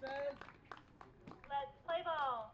Let's play ball.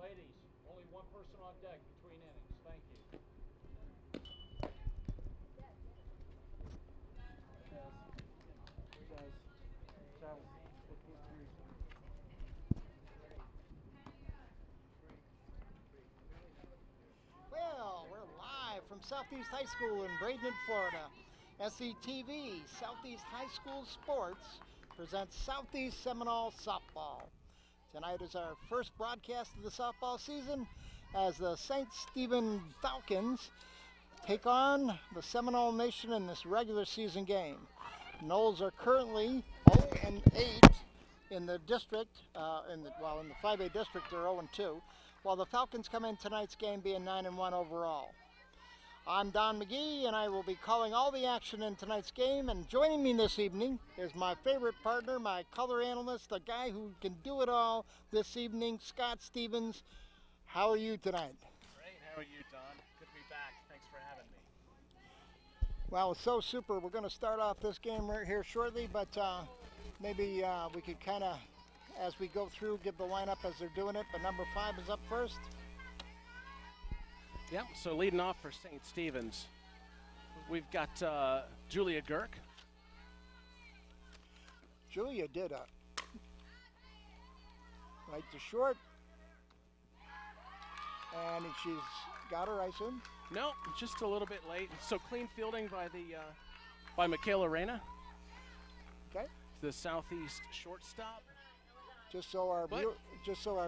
Ladies, only one person on deck between innings. Thank you. Well, we're live from Southeast High School in Bradenton, Florida. SCTV, Southeast High School Sports, presents Southeast Seminole Softball. Tonight is our first broadcast of the softball season as the St. Stephen Falcons take on the Seminole Nation in this regular season game. Knowles are currently 0-8 in the district, in the 5A district they're 0-2, while the Falcons come in tonight's game being 9-1 overall. I'm Don McGee, and I will be calling all the action in tonight's game, and joining me this evening is my favorite partner, my color analyst, the guy who can do it all this evening, Scott Stevens. How are you tonight? Great, how are you, Don? Good to be back. Thanks for having me. Well, it's so super. We're going to start off this game right here shortly, but maybe we could kind of, as we go through, give the lineup as they're doing it. But number 5 is up first. Yep, so leading off for St. Stephen's, we've got Julia Girk. Julia did a right to short, and she's got her, I assume. No, just a little bit late. So clean fielding by Michaela Reyna. Okay. The Southeast shortstop. Just so our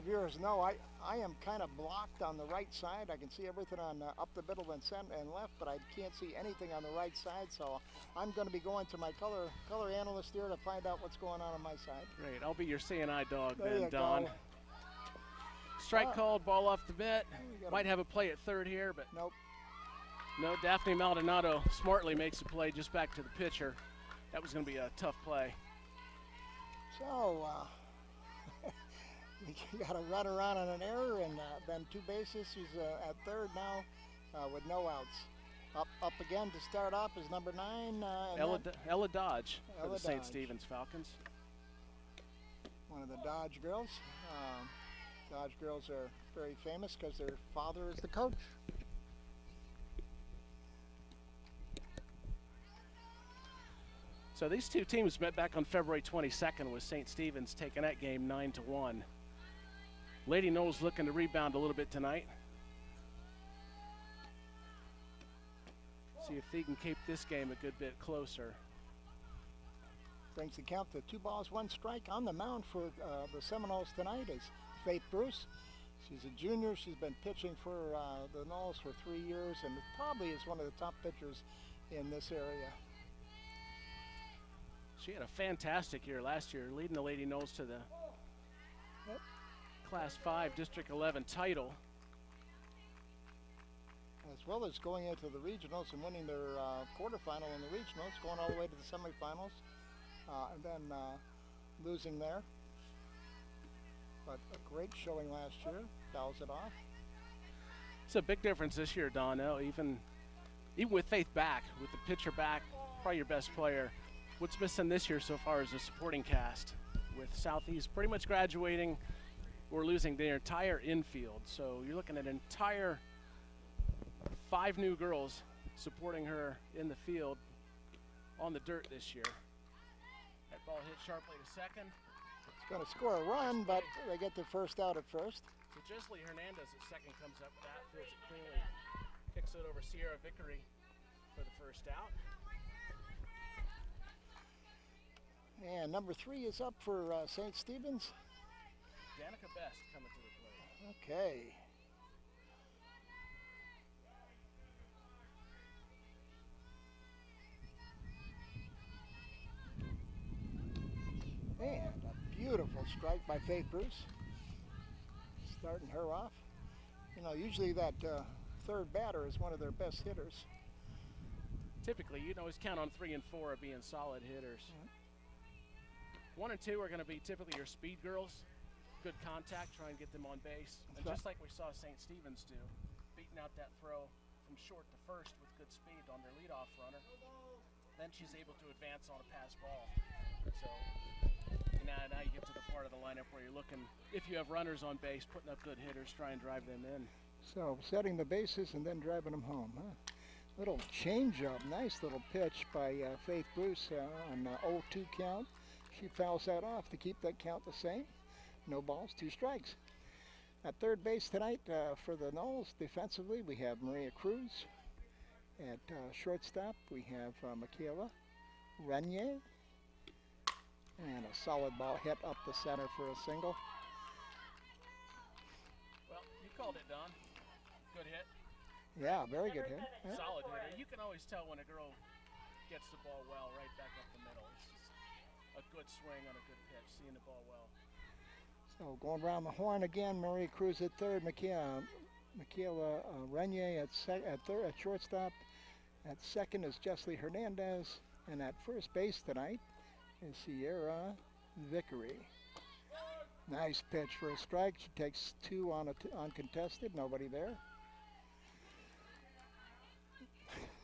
viewers know, I am kind of blocked on the right side. I can see everything on up the middle and center and left, but I can't see anything on the right side. So I'm going to be going to my color analyst here to find out what's going on my side. Great. I'll be your seeing eye dog there then, Don. Strike called, ball off the bat. Might have a play at third here, but nope. No, Daphne Maldonado smartly makes a play just back to the pitcher. That was going to be a tough play. So you got a runner on an error, and then 2 bases. She's at third now with no outs. Up again to start off is number 9. Ella Dodge for Ella the St. Dodge. Stephen's Falcons. One of the Dodge girls. Dodge girls are very famous because their father is the coach. So these two teams met back on February 22nd with St. Stephen's taking that game 9-1. Lady Knowles looking to rebound a little bit tonight. See if they can keep this game a good bit closer. Brings the count to 2 balls, 1 strike. On the mound for the Seminoles tonight is Faith Bruce. She's a junior. She's been pitching for the Knowles for 3 years and probably is one of the top pitchers in this area. She had a fantastic year last year, leading the Lady Knowles to the Class 5 District 11 title. As well as going into the regionals and winning their quarterfinal in the regionals, going all the way to the semifinals, and then losing there. But a great showing last year, fouls it off. It's a big difference this year, Don. Even with Faith back, with the pitcher back, probably your best player. What's missing this year so far is a supporting cast. With Southeast pretty much graduating, we're losing their entire infield. So you're looking at an entire 5 new girls supporting her in the field. on the dirt this year. That ball hit sharply to second. It's going to score a run, but they get the first out at first. So Jessley Hernandez at second comes up with that, fields it cleanly, kicks it over Sierra Vickery for the first out. And number 3 is up for St. Stephen's. Danica Best coming to the plate. Okay. And a beautiful strike by Faith Bruce. Starting her off. You know, usually that third batter is one of their best hitters. Typically, you can always count on 3 and 4 of being solid hitters. 1 and 2 are going to be typically your speed girls. Good contact, try and get them on base. And just like we saw St. Stephen's do, beating out that throw from short to first with good speed on their leadoff runner. Then she's able to advance on a pass ball. So now you get to the part of the lineup where you're looking, if you have runners on base, putting up good hitters, try and drive them in. So setting the bases and then driving them home, huh? Little change-up, nice little pitch by Faith Bruce on 0-2 count. She fouls that off to keep that count the same. No balls, 2 strikes. At third base tonight for the Knolls, defensively, we have Maria Cruz. At shortstop, we have Michaela Renier. And a solid ball hit up the center for a single. Well, you called it, Don. Good hit. Yeah, very good hit. Yeah. Solid hitter. You can always tell when a girl gets the ball well right back up the middle. It's just a good swing on a good pitch, seeing the ball well. So going around the horn again, Maria Cruz at third, Michaela Renier at shortstop. At second is Jessley Hernandez, and at first base tonight is Sierra Vickery. Nice pitch for a strike. She takes 2 on uncontested, nobody there.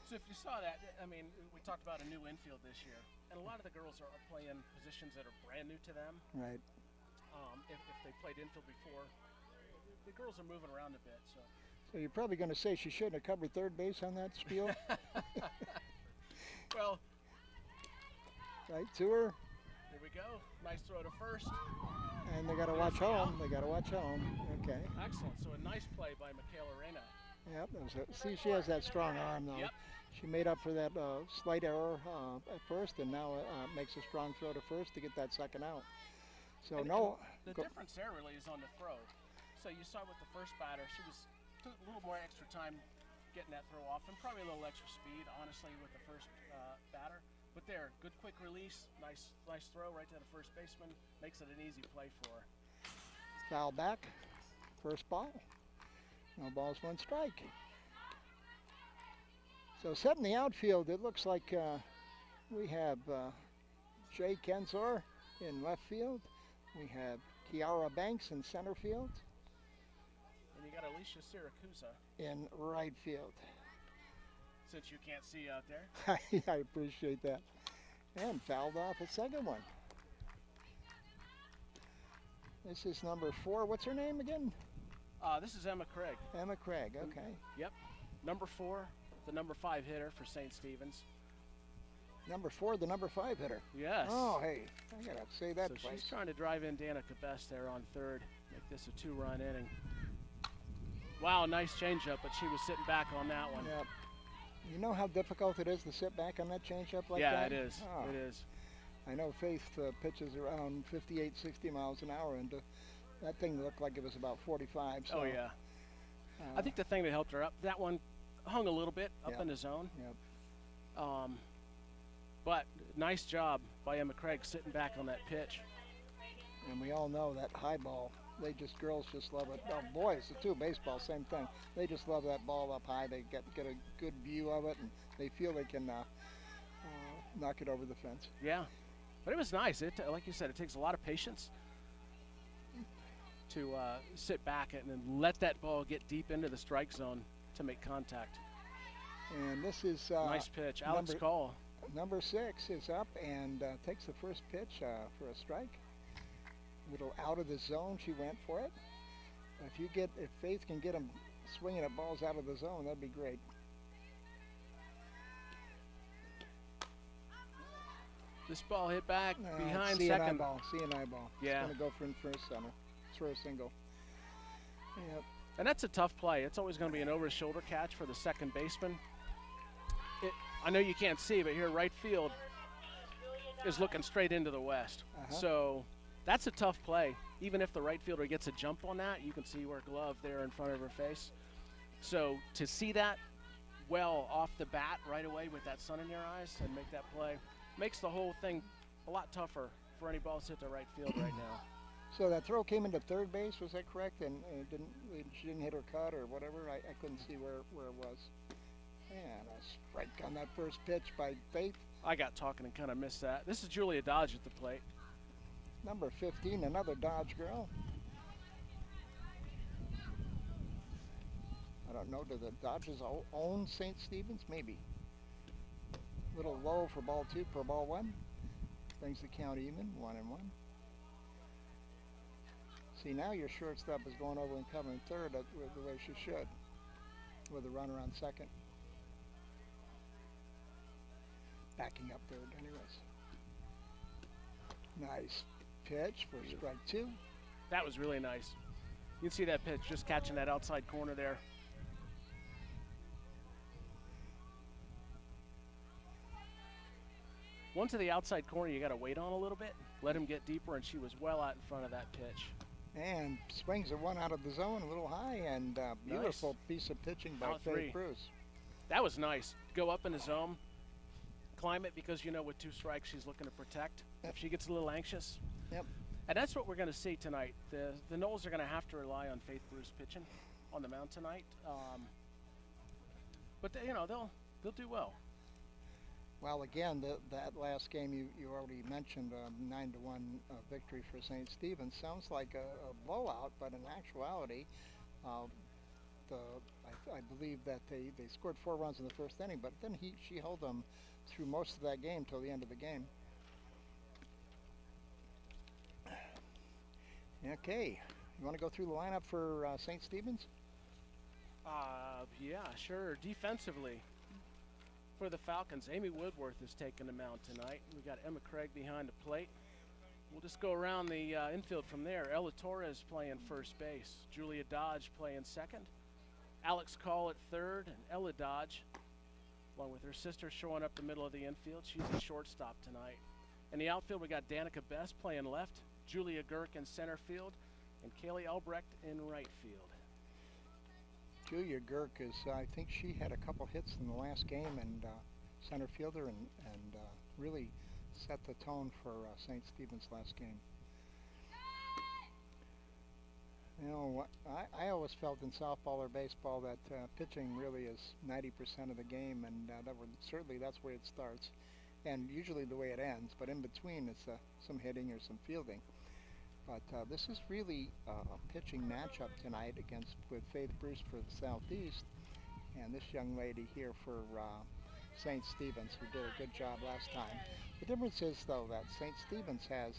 So if you saw that, I mean, we talked about a new infield this year, and a lot of the girls are playing positions that are brand new to them. Right. If they played infield before, the girls are moving around a bit. So you're probably going to say she shouldn't have covered third base on that spiel? Well. Right to her. Here we go. Nice throw to first. And they got to watch home. They got to watch home. Okay. Excellent. So a nice play by Michaela Reyna. Yep. See, she has that strong arm, though. Yep. She made up for that slight error at first, and now makes a strong throw to first to get that second out. So the difference there really is on the throw. So you saw with the first batter, she took a little more extra time getting that throw off, and probably a little extra speed, honestly, with the first batter. But there, good quick release, nice throw right to the first baseman, makes it an easy play for her. Foul back, first ball. No balls, 1 strike. So setting the outfield, it looks like we have Jay Kensor in left field. We have Kiara Banks in center field. And you got Alicia Siracusa in right field. Since you can't see out there. I appreciate that. And fouled off a second one. This is number 4. What's her name again? This is Emma Craig. Emma Craig, okay. Yep. Number 4, the number 5 hitter for St. Stephen's. Number 4, the number 5 hitter. Yes. Oh, hey, I gotta say that so twice. She's trying to drive in Danica Best there on third, make this a 2-run inning. Wow, nice changeup, but she was sitting back on that one. Yep. You know how difficult it is to sit back on that changeup like that? Yeah, it is. Oh. It is. I know Faith pitches around 58, 60 miles an hour, and that thing looked like it was about 45. So, oh, yeah. I think the thing that helped her up, that one hung a little bit up in the zone. Yep. But nice job by Emma Craig sitting back on that pitch. And we all know that high ball, girls just love it. Oh, boys, too, baseball, same thing. They just love that ball up high. They get a good view of it, and they feel they can knock it over the fence. Yeah, but it was nice. Like you said, it takes a lot of patience to sit back and then let that ball get deep into the strike zone to make contact. And this is nice pitch. Alex Call. Number 6 is up and takes the first pitch for a strike. A little out of the zone, she went for it. If Faith can get them swinging at balls out of the zone, that'd be great. This ball hit back behind C&I second. ball. C&I ball. Yeah. It's going to go for first center. Throw a single. Yep. And that's a tough play. It's always going to be an over-the-shoulder catch for the second baseman. I know you can't see, but here right field is looking straight into the west. So that's a tough play. Even if the right fielder gets a jump on that, you can see her glove there in front of her face. So to see that well off the bat right away with that sun in your eyes and make that play makes the whole thing a lot tougher for any balls hit the right field right now. So that throw came into third base, was that correct? And she didn't hit her cut or whatever? I couldn't see where it was. And a strike on that first pitch by Faith. I got talking and kind of missed that. This is Julia Dodge at the plate. Number 15, another Dodge girl. I don't know, do the Dodgers own St. Stephen's? Maybe. A little low for ball 2 per ball 1. Brings the count even, 1-1. See, now your shortstop is going over and covering third the way she should, with a runner on second. Backing up third, anyways. Nice pitch for strike 2. That was really nice. You can see that pitch just catching that outside corner there. One to the outside corner you got to wait on a little bit, let him get deeper, and she was well out in front of that pitch. And swings it one out of the zone, a little high, and beautiful piece of pitching by Faith Bruce. That was nice. Go up in the zone, climb it, because you know with 2 strikes she's looking to protect. If she gets a little anxious. Yep. And that's what we're going to see tonight. The Noles are going to have to rely on Faith Bruce pitching on the mound tonight. But you know they'll do well. Well, again, that last game you already mentioned, 9-1 victory for St. Stephen's. Sounds like a blowout, but in actuality, I believe that they scored 4 runs in the first inning, but then she held them through most of that game till the end of the game. Okay, you want to go through the lineup for St. Stephen's? Yeah, sure. Defensively, for the Falcons, Amy Woodworth is taking the mound tonight. We got Emma Craig behind the plate. We'll just go around the infield from there. Ella Torres playing first base. Julia Dodge playing second. Alex Call at third, and Ella Dodge, along with her sister, showing up the middle of the infield. She's a shortstop tonight. In the outfield, we got Danica Best playing left, Julia Girk in center field, and Kaylee Albrecht in right field. Julia Girk is, I think she had a couple hits in the last game, and center fielder, and really set the tone for St. Stephen's last game. You know, I always felt in softball or baseball that pitching really is 90% of the game, and certainly that's where it starts, and usually the way it ends. But in between, it's some hitting or some fielding. But this is really a pitching matchup tonight with Faith Bruce for the Southeast, and this young lady here for St. Stephen's, who did a good job last time. The difference is, though, that St. Stephen's has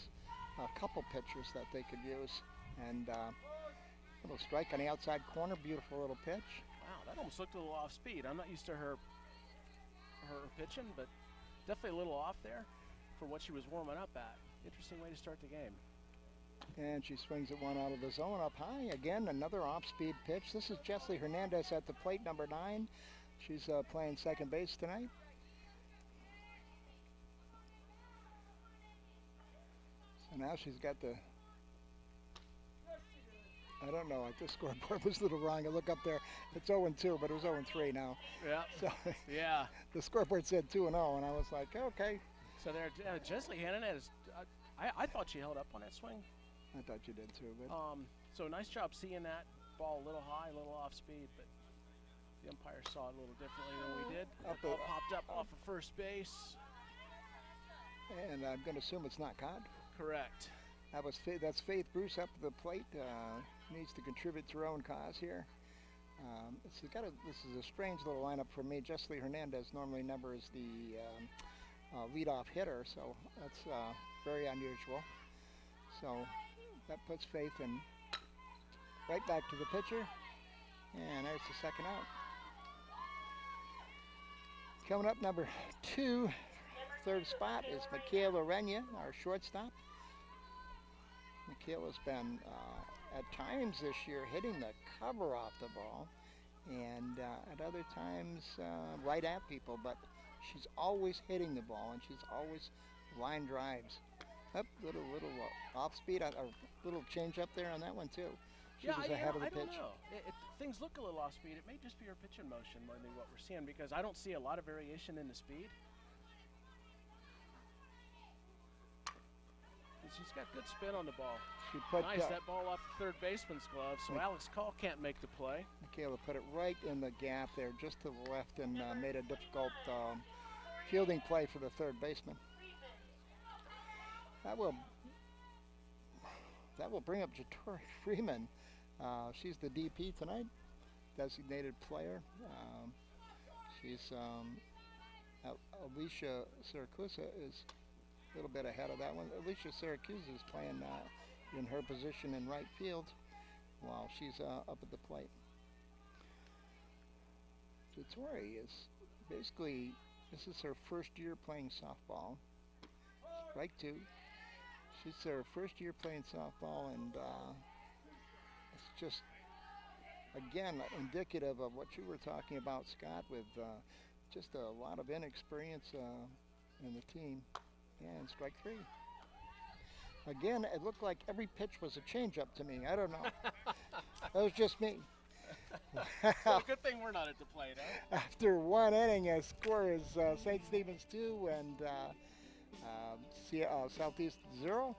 a couple pitchers that they could use, and a little strike on the outside corner, beautiful little pitch. Wow, that almost looked a little off speed. I'm not used to her pitching, but definitely a little off there for what she was warming up at. Interesting way to start the game. And she swings it one out of the zone up high. Again, another off-speed pitch. This is Jessie Hernandez at the plate, number 9. She's playing second base tonight. So now she's got the, I don't know, the scoreboard was a little wrong. I look up there, it's 0-2, but it was 0-3 now. Yeah. So yeah. The scoreboard said 2-0, and I was like, okay. So there, Jessie Hernandez, I thought she held up on that swing. I thought you did too, but so nice job seeing that ball a little high, a little off speed, but the umpire saw it a little differently than we did. That ball popped up off of first base. And I'm going to assume it's not caught. Correct. That's Faith Bruce up to the plate. Needs to contribute to her own cause here. This is a strange little lineup for me. Jessie Hernandez normally never is the leadoff hitter, so that's very unusual. So that puts Faith in right back to the pitcher, and there's the second out. Coming up, number 2 third spot is Michaela Renya, our shortstop. Michaela's been at times this year hitting the cover off the ball, and at other times right at people, but she's always hitting the ball, and she's always line drives. Up, little off speed, a little change up there on that one too. She was ahead of the pitch. I don't know. Things look a little off speed. It may just be her pitch in motion more than what we're seeing, because I don't see a lot of variation in the speed. And she's got good spin on the ball. She put nice, that ball off the third baseman's glove, so Alex Call can't make the play. Michaela put it right in the gap there, just to the left, and made a difficult fielding play for the third baseman. That will bring up Jatori Freeman. She's the DP tonight, designated player. She's Alicia Siracusa is a little bit ahead of that one. Alicia Siracusa is playing in her position in right field while she's up at the plate. Jatori is basically, this is her first year playing softball. Strike two. She's her first year playing softball, and it's just, again, indicative of what you were talking about, Scott, with just a lot of inexperience in the team. And strike three. Again, it looked like every pitch was a changeup to me. I don't know. That was just me. So good thing we're not at the plate, huh? After one inning, the score is St. Stephen's 2 and Southeast 0.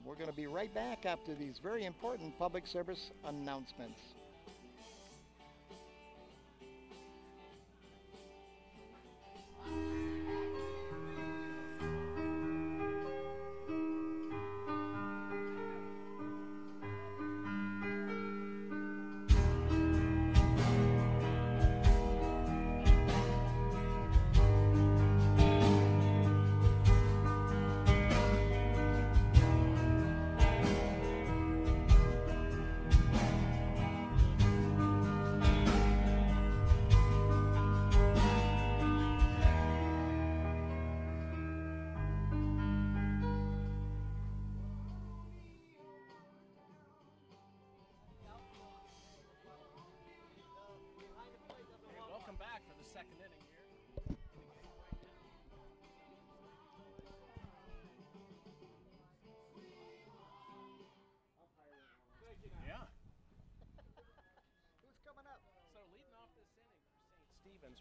We're going to be right back after these very important public service announcements.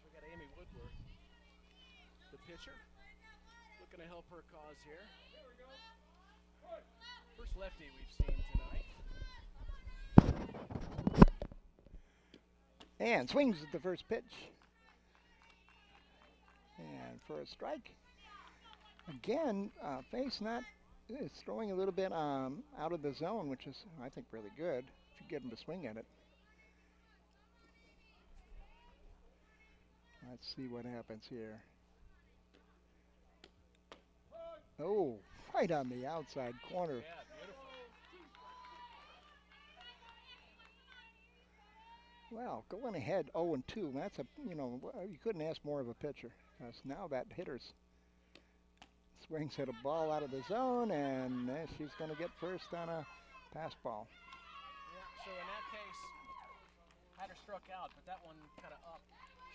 We got Amy Woodward, the pitcher, looking to help her cause here. First lefty we've seen tonight. And swings at the first pitch. And for a strike. Again, Face is throwing a little bit out of the zone, which is, I think, really good if you get him to swing at it. Let's see what happens here. Oh, right on the outside corner. Yeah, beautiful. Well, going ahead 0-2. That's you couldn't ask more of a pitcher. Because now that hitter's swings at a ball out of the zone, and she's going to get first on a pass ball. Yeah, so in that case, had her struck out, but that one kind of up.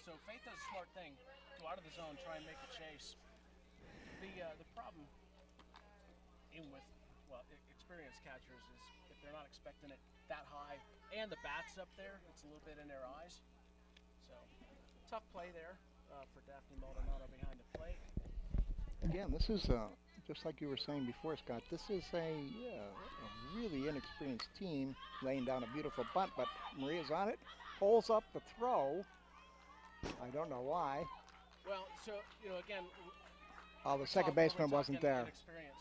So Faith does a smart thing, go out of the zone, try and make a chase. The problem with experienced catchers is if they're not expecting it that high, and the bat's up there, it's a little bit in their eyes. So tough play there for Daphne Maldonado behind the plate. Again, this is just like you were saying before, Scott. This is a really inexperienced team laying down a beautiful bunt, but Maria's on it, pulls up the throw. I don't know why. Well, so, again... Oh, the second baseman wasn't there.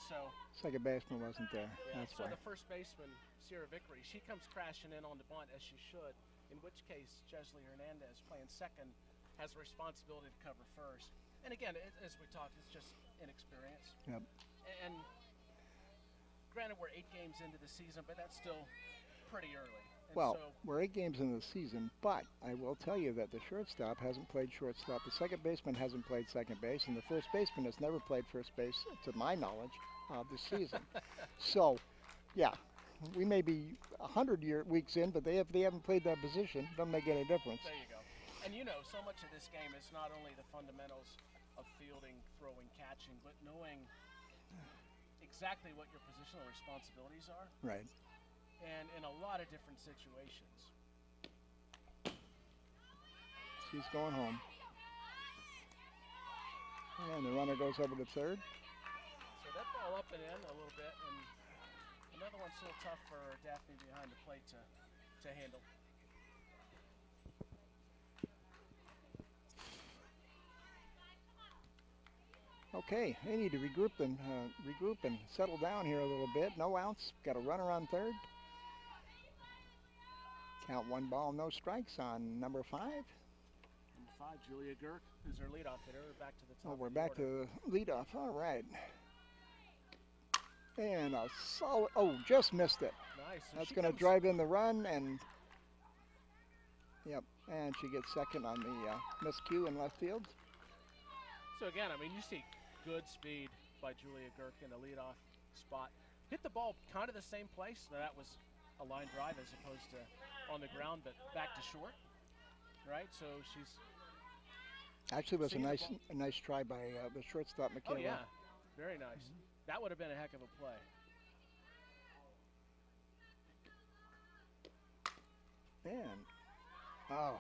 So second baseman wasn't there. Yeah, That's so why. the first baseman, Sierra Vickery, she comes crashing in on the bunt as she should, in which case Jesly Hernandez, playing second, has the responsibility to cover first. And again, as we talked, it's just inexperience. Yep. And granted, we're 8 games into the season, but that's still pretty early. And Well, so, we're 8 games into the season, but I will tell you that the shortstop hasn't played shortstop, the second baseman hasn't played second base, and the first baseman has never played first base, to my knowledge, this season. So, yeah, we may be 100 weeks in, but if they haven't played that position, it doesn't make any difference. there you go. And you know, so much of this game is not only the fundamentals of fielding, throwing, catching, but knowing exactly what your positional responsibilities are. Right. And in a lot of different situations. She's going home. And the runner goes over to third. So that ball up and in a little bit, and another one's still tough for Daphne behind the plate to handle. Okay, they need to regroup and settle down here a little bit. No outs. Got a runner on third. Count 1 ball, no strikes on number 5. Number 5, Julia Girk, who's our leadoff hitter. We're back to the top. Oh, of we're the back order. to leadoff. All right. And a solid. Oh, just missed it. Nice. So That's she going to comes- drive in the run, and yep. And she gets second on the miscue in left field. So again, I mean, you see good speed by Julia Girk in the leadoff spot. Hit the ball kind of the same place. Now, that was a line drive as opposed to on the ground, but back to short, right? So she's Actually, it was seeing the a nice try by the shortstop, oh Michaela. yeah, very nice. That would have been a heck of a play. And oh,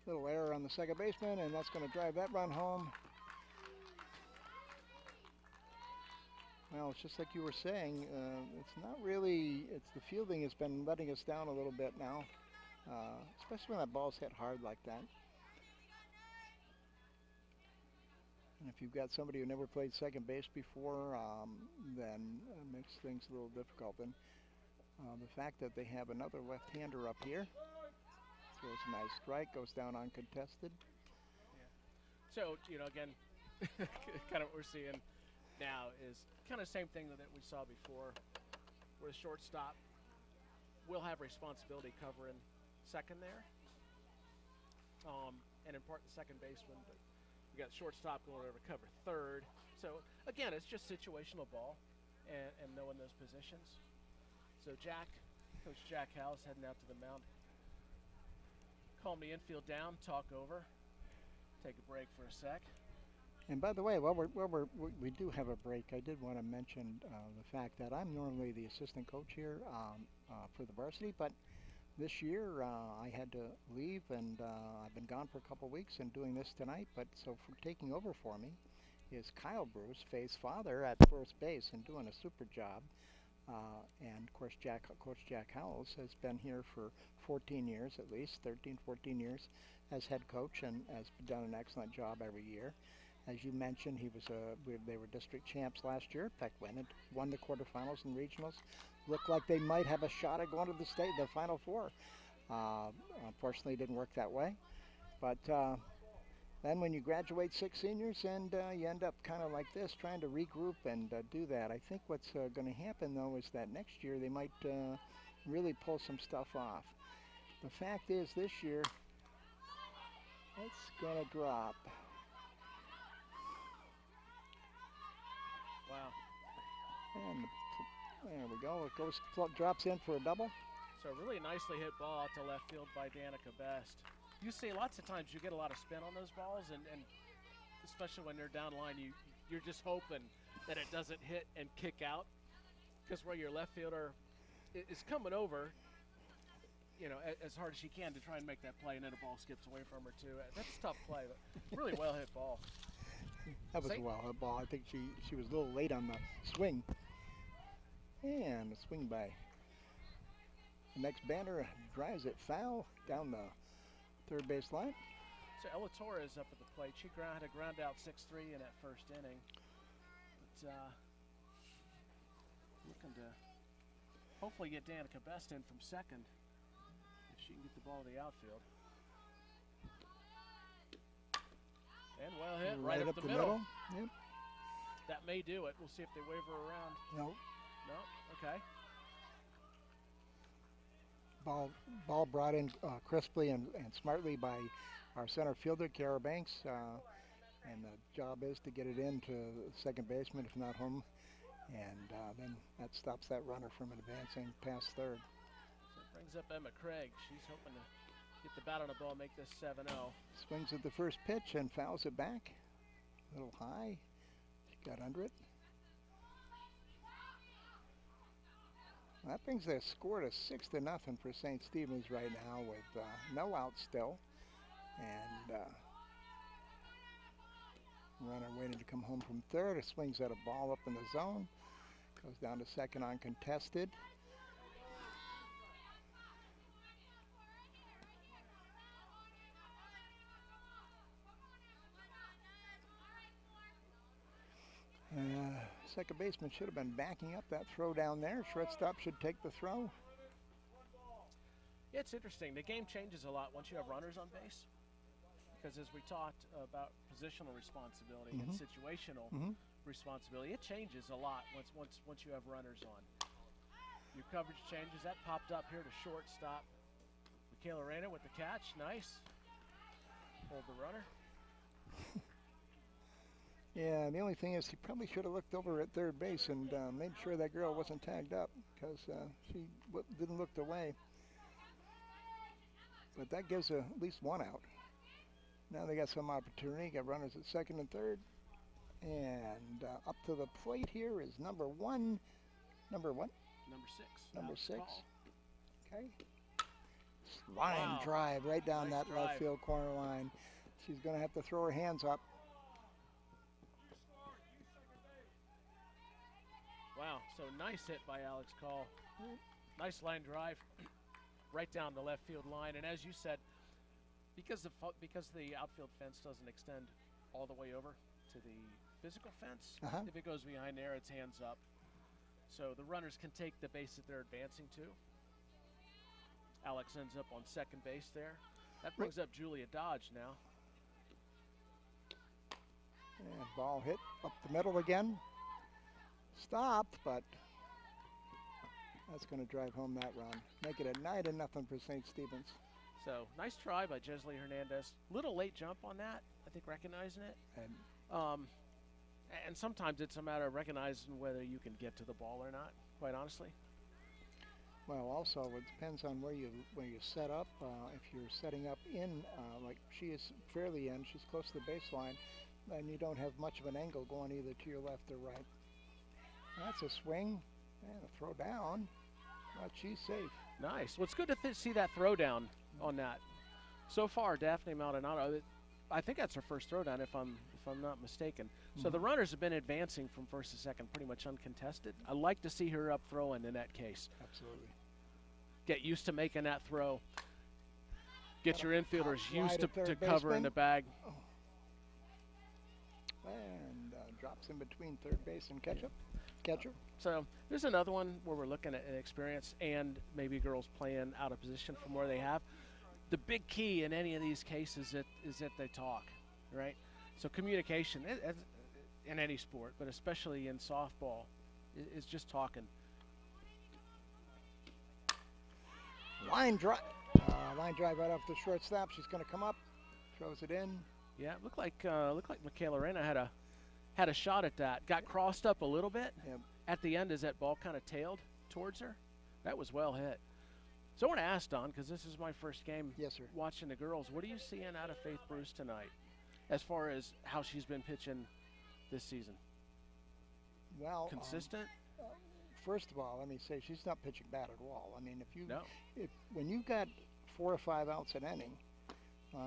little error on the second baseman, and that's going to drive that run home. Well, it's just like you were saying. It's not really. It's the fielding has been letting us down a little bit now, especially when that ball's hit hard like that. And if you've got somebody who never played second base before, then it makes things a little difficult. And the fact that they have another left-hander up here throws a nice strike, goes down uncontested. So, you know, again, kind of what we're seeing now is kind of same thing that we saw before, where the shortstop will have responsibility covering second there, and in part the second baseman, but we got shortstop going over to cover third. So, again, it's just situational ball and knowing those positions. So Coach Jack Howell's heading out to the mound. Calm the infield down, talk over, take a break for a sec. And by the way, while we do have a break, I did want to mention the fact that I'm normally the assistant coach here for the varsity, but this year I had to leave, and I've been gone for a couple weeks and doing this tonight. But so for taking over for me is Kyle Bruce, Faye's father, at first base and doing a super job. And of course, Coach Jack Howells has been here for 14 years, at least 13, 14 years as head coach, and has done an excellent job every year. As you mentioned, they were district champs last year. In fact, won the quarterfinals and regionals. Looked like they might have a shot at going to the Final Four. Unfortunately, it didn't work that way. But then when you graduate 6 seniors and you end up kind of like this, trying to regroup and do that, I think what's going to happen, though, is that next year they might really pull some stuff off. The fact is, this year, it's going to drop. Wow. And there we go. It drops in for a double. So really nicely hit ball out to left field by Danica Best. You see lots of times you get a lot of spin on those balls, and especially when they're down line, you're just hoping that it doesn't hit and kick out, because where your left fielder is coming over, you know, as hard as she can to try and make that play, and then the ball skips away from her too. That's a tough play, but really well hit ball. That was a well-hit ball. I think she was a little late on the swing. And the swing by the next batter drives it foul down the third base line. So Ella Torres up at the plate. She had a ground out 6-3 in that first inning. But looking to hopefully get Danica Best in from second if she can get the ball to the outfield. And well hit right up the middle. Yep. That may do it. We'll see if they waver around. No. No? Okay. Ball brought in crisply and smartly by our center fielder, Kara Banks. And the job is to get it into the second baseman, if not home. And then that stops that runner from advancing past third. So it brings up Emma Craig. She's hoping to get the bat on the ball, make this 7-0. Swings at the first pitch and fouls it back. A little high. She got under it. That brings the score to 6-0 for St. Stephen's right now with no out still. And runner waiting to come home from third. It swings at a ball up in the zone. Goes down to second uncontested. Second baseman should have been backing up that throw down there. Shortstop should take the throw. Yeah, it's interesting. The game changes a lot once you have runners on base. Because as we talked about positional responsibility and situational responsibility, it changes a lot once you have runners on. Your coverage changes. That popped up here to shortstop. Michaela Reyna with the catch. Nice. Hold the runner. Yeah, the only thing is he probably should have looked over at third base and made sure that girl wasn't tagged up because she didn't look away. But that gives at least one out. Now they got some opportunity. Got runners at second and third. And up to the plate here is number one. Number what? Number 6. Number 6. Call. Okay. Line drive right down Nice that drive. left field corner line. She's going to have to throw her hands up. Wow, so nice hit by Alex Call. Nice line drive right down the left field line. And as you said, because the outfield fence doesn't extend all the way over to the physical fence, if it goes behind there, it's hands up. So the runners can take the base that they're advancing to. Alex ends up on second base there. That brings up Julia Dodge now. And ball hit up the middle again. Stopped, but that's going to drive home that run. Make it a 9-0 for St. Stephen's. So nice try by Jesley Hernandez. Little late jump on that, I think, recognizing it. And sometimes it's a matter of recognizing whether you can get to the ball or not, quite honestly. Well, also it depends on where you set up. If you're setting up in, like she is fairly in, she's close to the baseline, then you don't have much of an angle going either to your left or right. That's a swing and a throw down, but she's safe. Nice. Well, it's good to see that throw down on that. So far, Daphne Maldonado, I think that's her first throw down, if I'm not mistaken. So the runners have been advancing from first to second pretty much uncontested. I like to see her up throwing in that case. Absolutely. Get used to making that throw. Get your infielders used to third covering baseman. the bag. And drops in between third base and catcher. So there's another one where we're looking at an experience and maybe girls playing out of position from where they have. The big key in any of these cases is that they talk, right? So communication in any sport, but especially in softball, is just talking. Line drive right off the shortstop. She's going to come up, throws it in. Yeah, it looked like Michaela Reyna had a shot at that. Got crossed up a little bit at the end as that ball kind of tailed towards her. That was well hit. So I want to ask Don, because this is my first game watching the girls. What are you seeing out of Faith Bruce tonight as far as how she's been pitching this season? Well, consistent? First of all, let me say she's not pitching bad at all. I mean, when you got 4 or 5 outs an inning,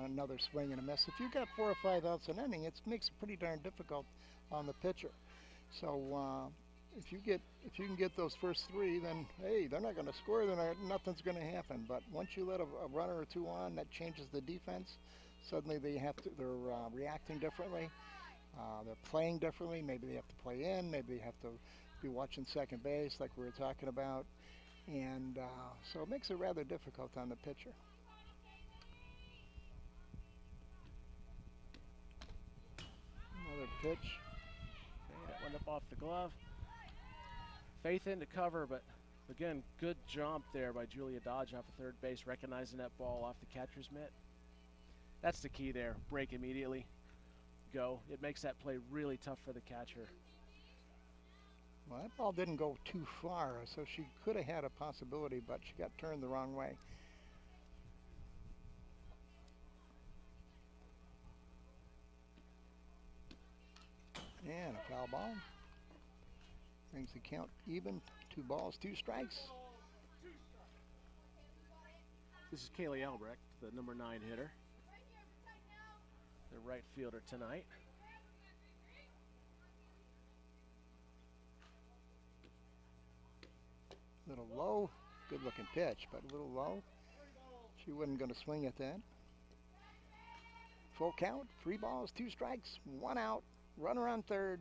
another swing and a miss. If you got 4 or 5 outs an inning, it makes it pretty darn difficult on the pitcher. So if you can get those first 3, then hey, they're not going to score. Then nothing's going to happen. But once you let a runner or 2 on, that changes the defense. Suddenly they're reacting differently. They're playing differently. Maybe they have to play in. Maybe they have to be watching second base, like we were talking about. And so it makes it rather difficult on the pitcher. Another pitch. Okay, that went up off the glove. Faith in to cover, but Again, good jump there by Julia Dodge off of third base, recognizing that ball off the catcher's mitt. That's the key there. Break immediately. Go. It makes that play really tough for the catcher. Well, that ball didn't go too far, so she could have had a possibility, but she got turned the wrong way. And a foul ball. Brings the count even. 2 balls, 2 strikes. This is Kaylee Albrecht, the number 9 hitter. The right fielder tonight. Little low, good looking pitch, but a little low. She wasn't going to swing at that. Full count, 3 balls, 2 strikes, 1 out, runner on third.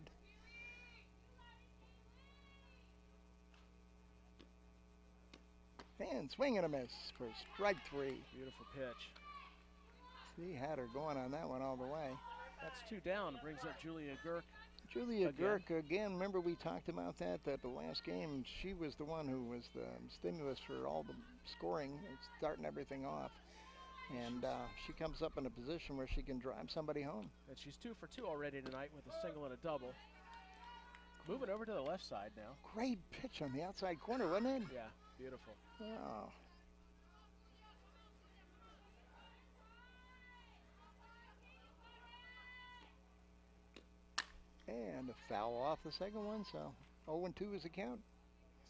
And swing and a miss for strike 3. Beautiful pitch. She had her going on that one all the way. That's 2 down. Brings up Julia Gurk. Julia Gurk, again, remember we talked about that the last game, she was the one who was the stimulus for all the scoring and starting everything off. And she comes up in a position where she can drive somebody home. And she's 2 for 2 already tonight with a single and a double. Moving over to the left side now. Great pitch on the outside corner, wasn't it? Yeah, beautiful. Oh. And a foul off the second one, so 0-2 is the count.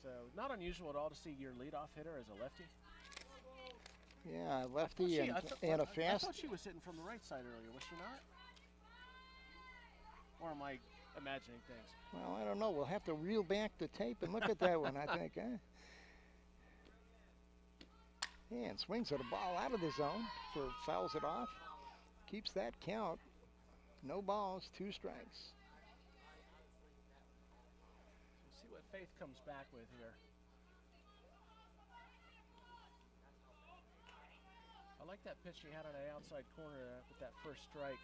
So not unusual at all to see your leadoff hitter as a lefty. Yeah, lefty and a fast. I thought she was hitting from the right side earlier, was she not? Or am I imagining things? Well, I don't know. We'll have to reel back the tape and look at that one, I think. And swings at a ball out of the zone, fouls it off. Keeps that count. No balls, 2 strikes. We'll see what Faith comes back with here. I like that pitch she had on the outside corner with that first strike.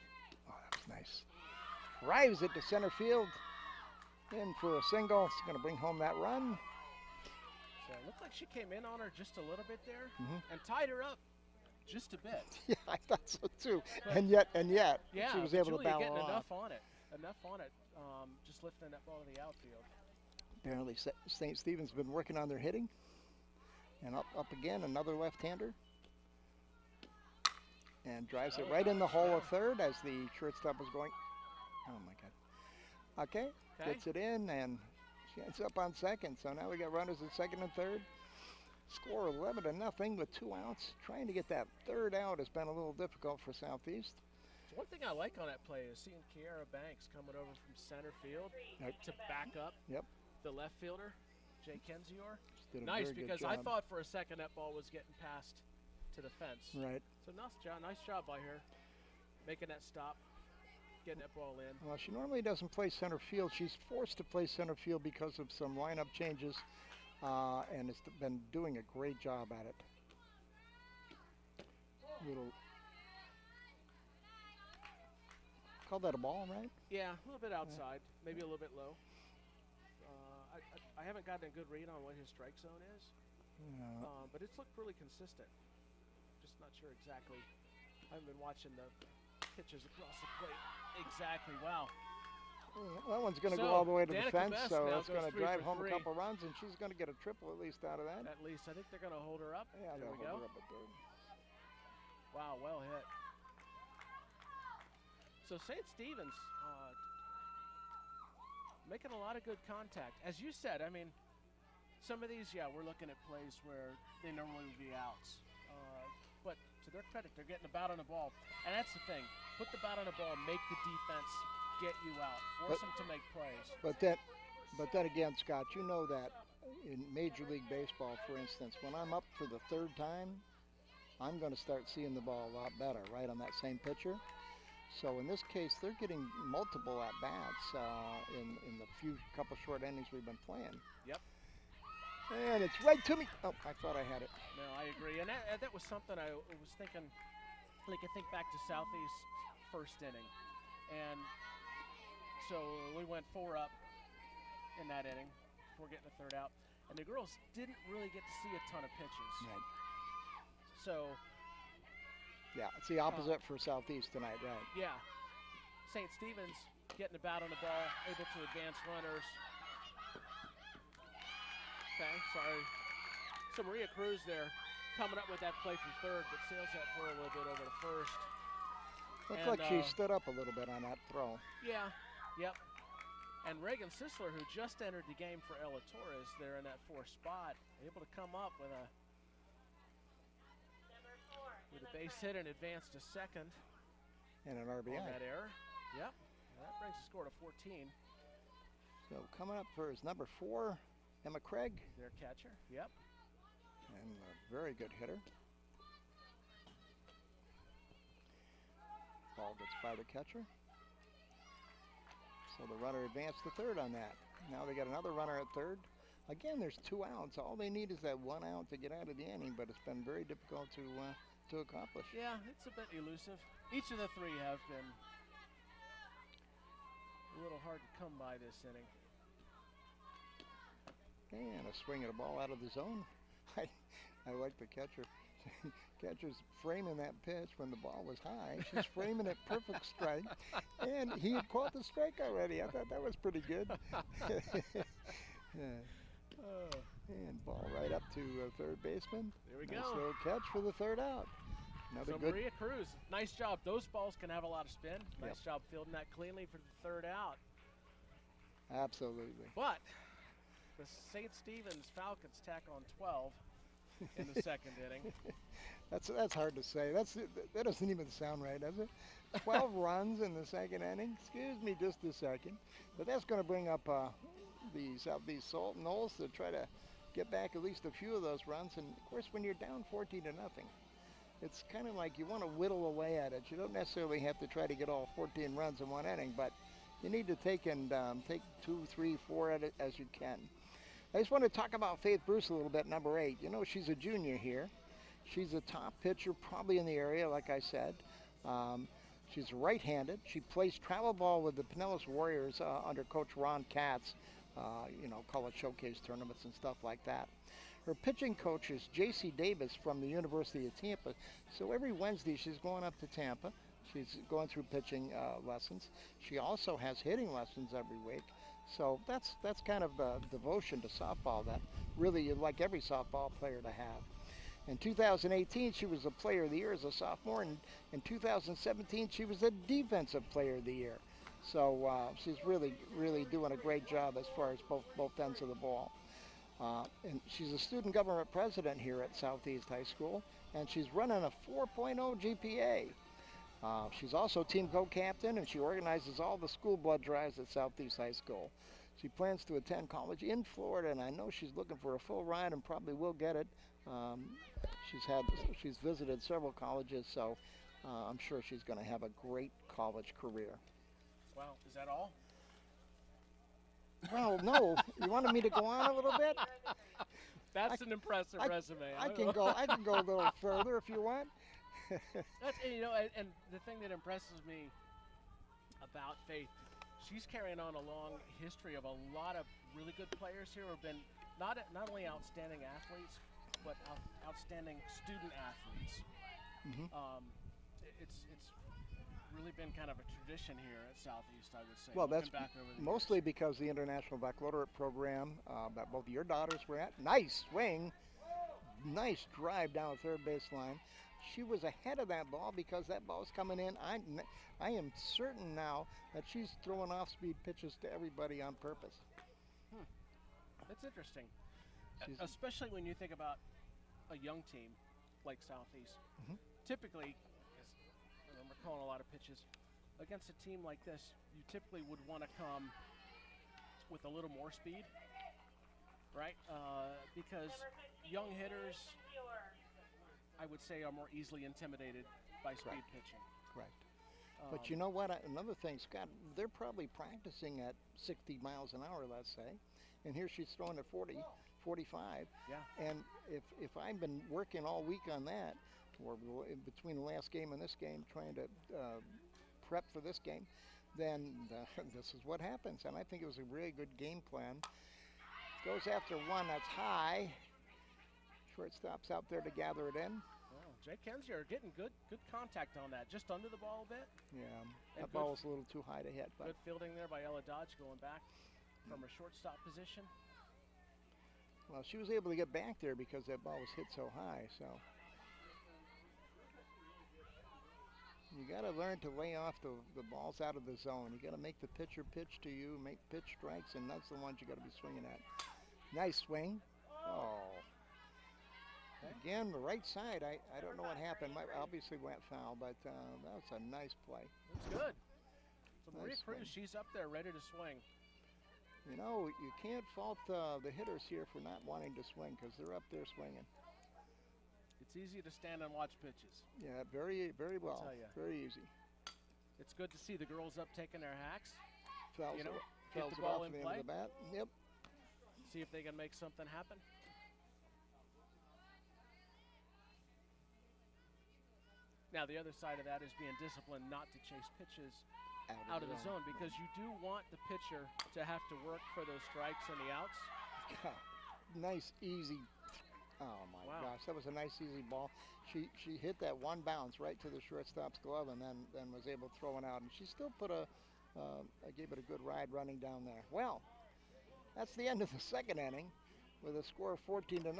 Oh, that was nice. Drives it to center field. In for a single. It's going to bring home that run. So it looked like she came in on her just a little bit there and tied her up just a bit. Yeah, I thought so too. But and yet, yeah, she was able to Julia barrel getting off. enough on it, just lifting that ball to the outfield. Apparently, St. Stephen's been working on their hitting. And up again, another left-hander. And drives it right in the hole of third as the shortstop was going. Oh my God. Okay, gets it in, and she ends up on second. So now we got runners at second and third. Score 11-0 with 2 outs. Trying to get that third out has been a little difficult for Southeast. One thing I like on that play is seeing Kiara Banks coming over from center field to back up the left fielder, Jay Kenzior. Nice, because I thought for a second that ball was getting passed to the fence. Right. So nice job by her, making that stop, getting that ball in. Well, she normally doesn't play center field. She's forced to play center field because of some lineup changes, and has been doing a great job at it. Call that a ball, right? Yeah, a little bit outside, maybe a little bit low. I haven't gotten a good read on what his strike zone is, but it's looked really consistent. Just not sure exactly. I haven't been watching the pitches across the plate exactly. Wow. That one's going to go all the way to the Danica fence, Best so now it's going to goes 3 drive for home 3. a couple runs, and she's going to get a triple at least out of that. At least. I think they're going to hold her up. Yeah, there they'll we go. hold her up at third. Wow, well hit. So St. Stephen's making a lot of good contact. As you said, I mean, some of these, we're looking at plays where they normally would be outs. But to their credit, they're getting the bat on the ball. And that's the thing. Put the bat on the ball, make the defense get you out. Force them to make plays. But then again, Scott, you know that in Major League Baseball, for instance, when I'm up for the 3rd time, I'm going to start seeing the ball a lot better, right, on that same pitcher. So in this case, they're getting multiple at-bats in the couple short innings we've been playing. Yep. And it's right to me. Oh, I thought I had it. No, I agree. And that was something I was thinking, like I think back to Southeast first inning. And so we went 4 up in that inning before getting the 3rd out. and the girls didn't really get to see a ton of pitches. Right. So, Yeah, it's the opposite for Southeast tonight, right? yeah, St. Stephen's getting a bat on the ball, able to advance runners. Okay, sorry. So Maria Cruz there coming up with that play from third, but sails that for a little bit over to first. Looked like she stood up a little bit on that throw. Yeah, yep. And Reagan Sisler, who just entered the game for Ella Torres there in that fourth spot, able to come up with a base hit and advance to second. And an RBI. On that error. Yep. That brings the score to 14. So coming up for is number 4, Emma Craig. Their catcher. Yep. And a very good hitter. Ball gets by the catcher. So the runner advanced to third on that. Now they got another runner at third. Again, there's 2 outs. All they need is that 1 out to get out of the inning, but it's been very difficult to accomplish. Yeah, it's a bit elusive. Each of the 3 have been a little hard to come by this inning. And a swing at a ball out of the zone. I like the catcher. Catcher's framing that pitch when the ball was high. She's framing it perfect strike. And he had caught the strike already. I thought that was pretty good. And ball right up to third baseman. There we nice go. Little catch for the third out. Another So good. Maria Cruz, nice job. Those balls can have a lot of spin. Nice job fielding that cleanly for the third out. Absolutely. But the St. Stephen's Falcons tack on 12 in the second inning. That's hard to say. That doesn't even sound right, does it? 12 runs in the second inning. Excuse me just a second. But that's going to bring up the Southeast Salt Knolls to try to get back at least a few of those runs. And of course, when you're down 14-0, it's kind of like you want to whittle away at it. You don't necessarily have to try to get all 14 runs in one inning, but you need to take 2, 3, 4 at it as you can. I just want to talk about Faith Bruce a little bit, number 8. You know, she's a junior here. She's a top pitcher probably in the area, like I said. She's right-handed. She plays travel ball with the Pinellas Warriors under Coach Ron Katz, college showcase tournaments and stuff like that. Her pitching coach is J.C. Davis from the University of Tampa. So every Wednesday she's going up to Tampa. She's going through pitching lessons. She also has hitting lessons every week. So that's kind of the devotion to softball that really you'd like every softball player to have. In 2018, she was a Player of the Year as a sophomore, and in 2017, she was a Defensive Player of the Year. So she's really, really doing a great job as far as both ends of the ball. And she's a student government president here at Southeast High School, and she's running a 4.0 GPA. She's also team co-captain, and she organizes all the school blood drives at Southeast High School. She plans to attend college in Florida, and I know she's looking for a full ride and probably will get it. She's visited several colleges, so I'm sure she's going to have a great college career. Wow, is that all? Well, no. You wanted me to go on a little bit? That's an impressive resume. I can go a little further if you want. And the thing that impresses me about Faith, she's carrying on a long history of a lot of really good players here who have been not only outstanding athletes, but outstanding student athletes. Mm-hmm. It's really been kind of a tradition here at Southeast, I would say. Well, that's back over the mostly years. because the International Baccalaureate program that both of your daughters were at. Nice swing, nice drive down the third baseline. She was ahead of that ball because that ball's coming in. I am certain now that she's throwing off-speed pitches to everybody on purpose. That's interesting, especially when you think about a young team like Southeast. Mm-hmm. Typically, I'm recalling a lot of pitches, against a team like this, you typically would want to come with a little more speed, right? Because young hitters, I would say, are more easily intimidated by speed pitching. Correct. But you know what? Another thing, Scott, they're probably practicing at 60 miles an hour, let's say, and here she's throwing at 40, 45. Yeah. And if I've been working all week on that, or in between the last game and this game, trying to prep for this game, then this is what happens. And I think it was a really good game plan. Goes after one that's high. Shortstop's out there to gather it in. Oh, Jake Kensier getting good contact on that. Just under the ball a bit. Yeah, And that ball was a little too high to hit. But good fielding there by Ella Dodge going back from her shortstop position. well, she was able to get back there because that ball was hit so high. So you got to learn to lay off the balls out of the zone. You got to make the pitcher pitch to you, make pitch strikes, and that's the ones you got to be swinging at. Nice swing. Oh. Again, the right side, I don't know what happened. Obviously went foul, but that was a nice play. That's good. So Maria Nice Cruz, swing. she's up there ready to swing. You know, you can't fault the hitters here for not wanting to swing because they're up there swinging. It's easy to stand and watch pitches. Yeah, very, very well. tell ya. Very easy. It's good to see the girls up taking their hacks. Fouls, You know, fouls get the it ball off in the end play. of the bat. Yep. See if they can make something happen. Now, the other side of that is being disciplined not to chase pitches out of the zone because you do want the pitcher to have to work for those strikes and the outs. Nice, easy. Oh my Wow. gosh, that was a nice, easy ball. She hit that one bounce right to the shortstop's glove, and then was able to throw it out. And she still gave it a good ride running down there. Well, that's the end of the second inning, with a score of 14-0.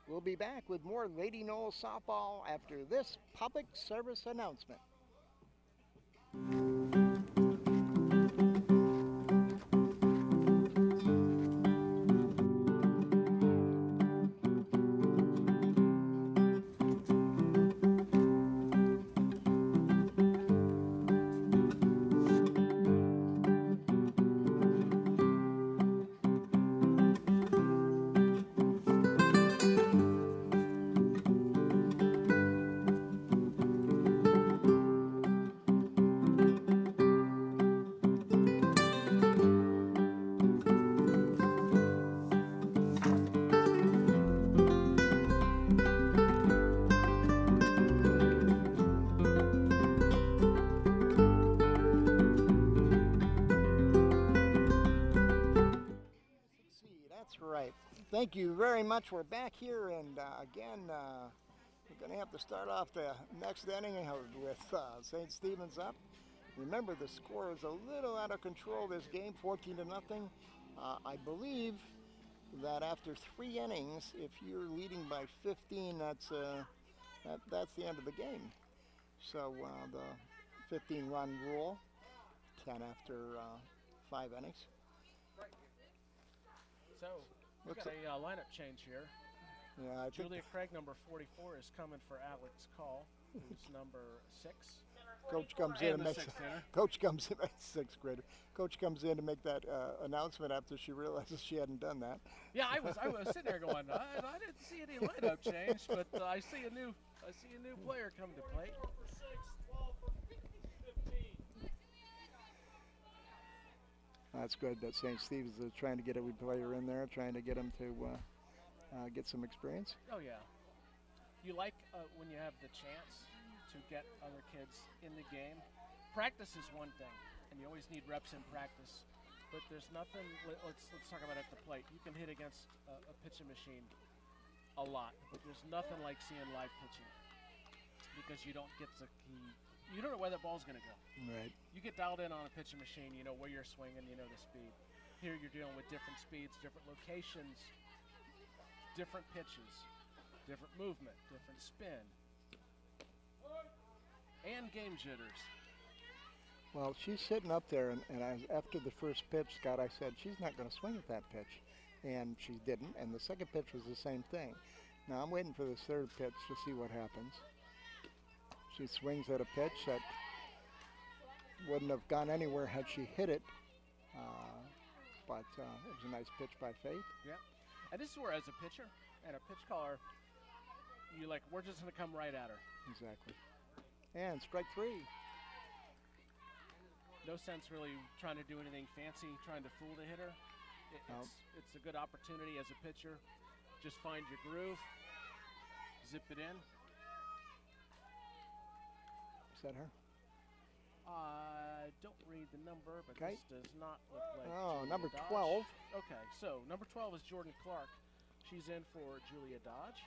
We'll be back with more Lady Knoll softball after this public service announcement. Right. Thank you very much. We're back here, and again, we're going to have to start off the next inning with St. Stephen's up. Remember, the score is a little out of control this game, 14-0. I believe that after 3 innings, if you're leading by 15, that's the end of the game. So the 15-run rule, 10 after 5 innings. So, we've got a lineup change here. Yeah, I think Julia Craig, number 44, is coming for Alex Call, who's number 6. Coach comes in and makes Coach comes in, 6th grader. Coach comes in to make that announcement after she realizes she hadn't done that. Yeah, I was sitting there going, I didn't see any lineup change, but I see a new player coming to play. 4 for 6, 12 for 15. That's good that St. Stephen's is trying to get every player in there, trying to get them to get some experience. Oh, yeah. You like when you have the chance to get other kids in the game. Practice is one thing, and you always need reps in practice. But there's nothing. Let's talk about at the plate. You can hit against a pitching machine a lot, but there's nothing like seeing live pitching because you don't get the key. You don't know where that ball's going to go. Right. You get dialed in on a pitching machine. You know where you're swinging. You know the speed. Here you're dealing with different speeds, different locations, different pitches, different movement, different spin. And game jitters. Well, she's sitting up there, and after the first pitch, Scott, I said, she's not going to swing at that pitch. And she didn't, and the second pitch was the same thing. Now I'm waiting for the third pitch to see what happens. She swings at a pitch that wouldn't have gone anywhere had she hit it, but it was a nice pitch by Faith. Yeah, and this is where, as a pitcher and a pitch caller, you're like, we're just going to come right at her. Exactly. And strike 3. No sense really trying to do anything fancy, trying to fool the hitter. It's a good opportunity as a pitcher. Just find your groove, zip it in. Is that her? I don't read the number, but Okay. this does not look like Oh, Julia number Dodge. 12. Okay, so number 12 is Jordan Clark. She's in for Julia Dodge.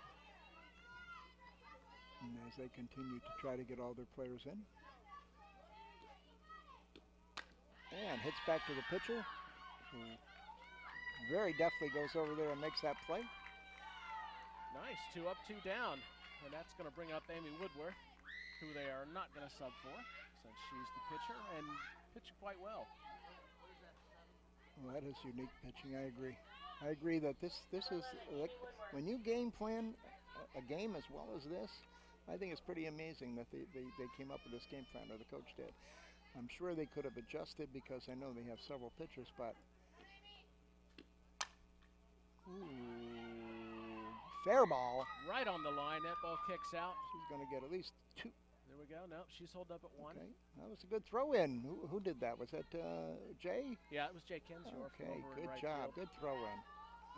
And as they continue to try to get all their players in. And hits back to the pitcher, who very deftly goes over there and makes that play. Nice, 2 up, 2 down. And that's going to bring up Amy Woodworth, who they are not going to sub for, since she's the pitcher and pitching quite well. Well, that is unique pitching, I agree. I agree that this is, like, when you game plan a game as well as this, I think it's pretty amazing that they came up with this game plan, or the coach did. I'm sure they could have adjusted because I know they have several pitchers, but ooh, fair ball. Right on the line, that ball kicks out. She's going to get at least 2. There we go. Nope, she's holed up at 1. Okay, that was a good throw in. Who did that? Was that Jay? Yeah, it was Jay Kinsdorf. Okay, over in good right job. field. Good throw in.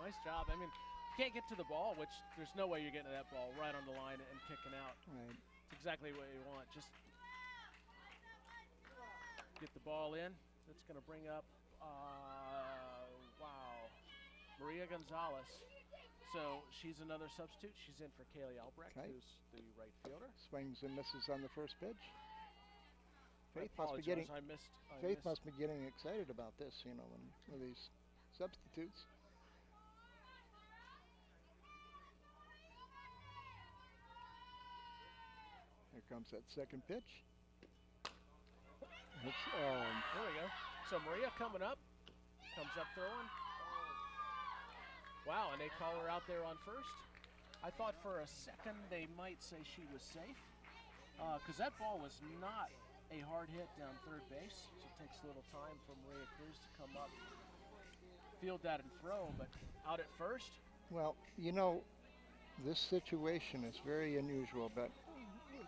Nice job. I mean, you can't get to the ball, which there's no way you're getting to that ball right on the line and kicking out. Right. It's exactly what you want. Just get the ball in. That's going to bring up, Maria Gonzalez. So she's another substitute. She's in for Kaylee Albrecht, Okay. who's the right fielder. Swings and misses on the first pitch. I Faith must be getting apologize, I Faith missed. must be getting excited about this, you know, when with these substitutes. Here comes that second pitch. It's, There we go. So Maria coming up, comes up throwing. Wow, and they call her out there on first. I thought for a second they might say she was safe, because that ball was not a hard hit down third base. So it takes a little time for Maria Cruz to come up, field that and throw, but out at first. well, you know, this situation is very unusual, but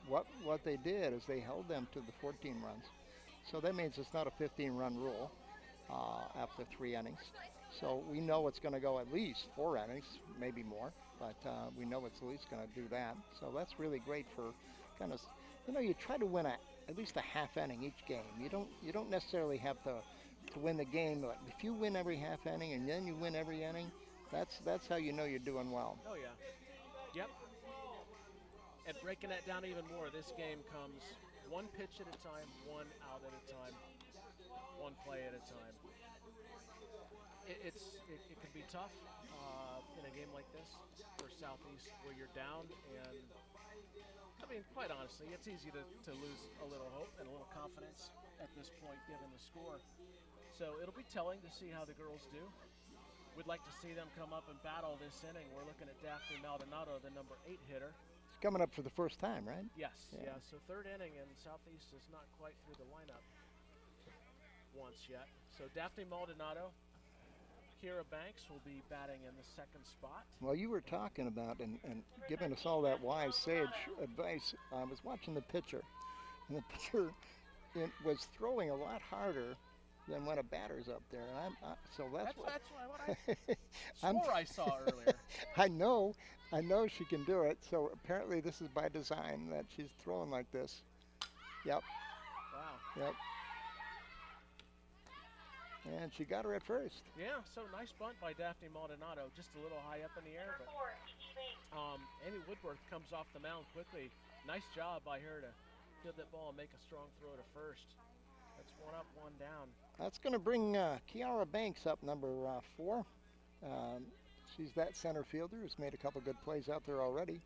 what they did is they held them to the 14 runs. So that means it's not a 15-run rule after 3 innings. So we know it's going to go at least 4 innings, maybe more, but we know it's at least going to do that. So that's really great for kind of, you know, you try to win at least a half inning each game. You don't necessarily have to win the game, but if you win every half inning and then you win every inning, that's how you know you're doing well. Oh yeah, yep. And breaking that down even more, this game comes 1 pitch at a time, 1 out at a time, 1 play at a time. It can be tough in a game like this for Southeast, where you're down, and I mean, quite honestly, it's easy to lose a little hope and a little confidence at this point given the score. So it'll be telling to see how the girls do. We'd like to see them come up and battle this inning. We're looking at Daphne Maldonado, the number 8 hitter. It's coming up for the first time, right? Yes, Yeah. yeah. So 3rd inning, and Southeast is not quite through the lineup once yet. So Daphne Maldonado, Kira Banks will be batting in the 2nd spot. Well, you were talking about and giving us all that wise sage advice. I was watching the pitcher, and the pitcher was throwing a lot harder than when a batter's up there. And so that's what I swore I saw earlier. I know she can do it. So apparently this is by design that she's throwing like this. Yep. Wow. Yep. And she got her at first. Yeah, so nice bunt by Daphne Maldonado, just a little high up in the air. Number But 4, Amy Woodworth comes off the mound quickly. Nice job by her to field that ball and make a strong throw to first. That's 1 up, 1 down. That's going to bring Kiara Banks up, number 4. She's that center fielder who's made a couple good plays out there already.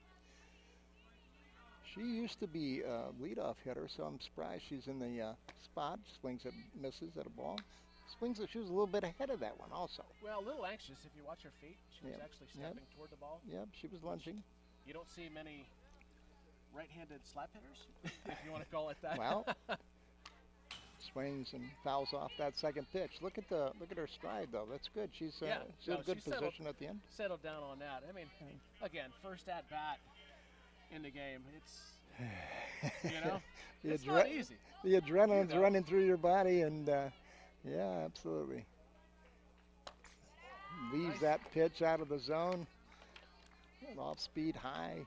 She used to be a leadoff hitter, so I'm surprised she's in the spot. Swings and misses at a ball. Swings that she was a little bit ahead of that one also. Well, a little anxious if you watch her feet. She was Yep. actually stepping toward the ball. Yep, she was lunging. You don't see many right-handed slap hitters, if you want to call it that. Well, swings and fouls off that second pitch. Look at her stride though. That's good. She's in a good position at the end. Settled down on that. I mean, again, first at bat in the game. It's it's not easy. The adrenaline's running through your body, and yeah, absolutely. Leaves that pitch out of the zone. Off speed high.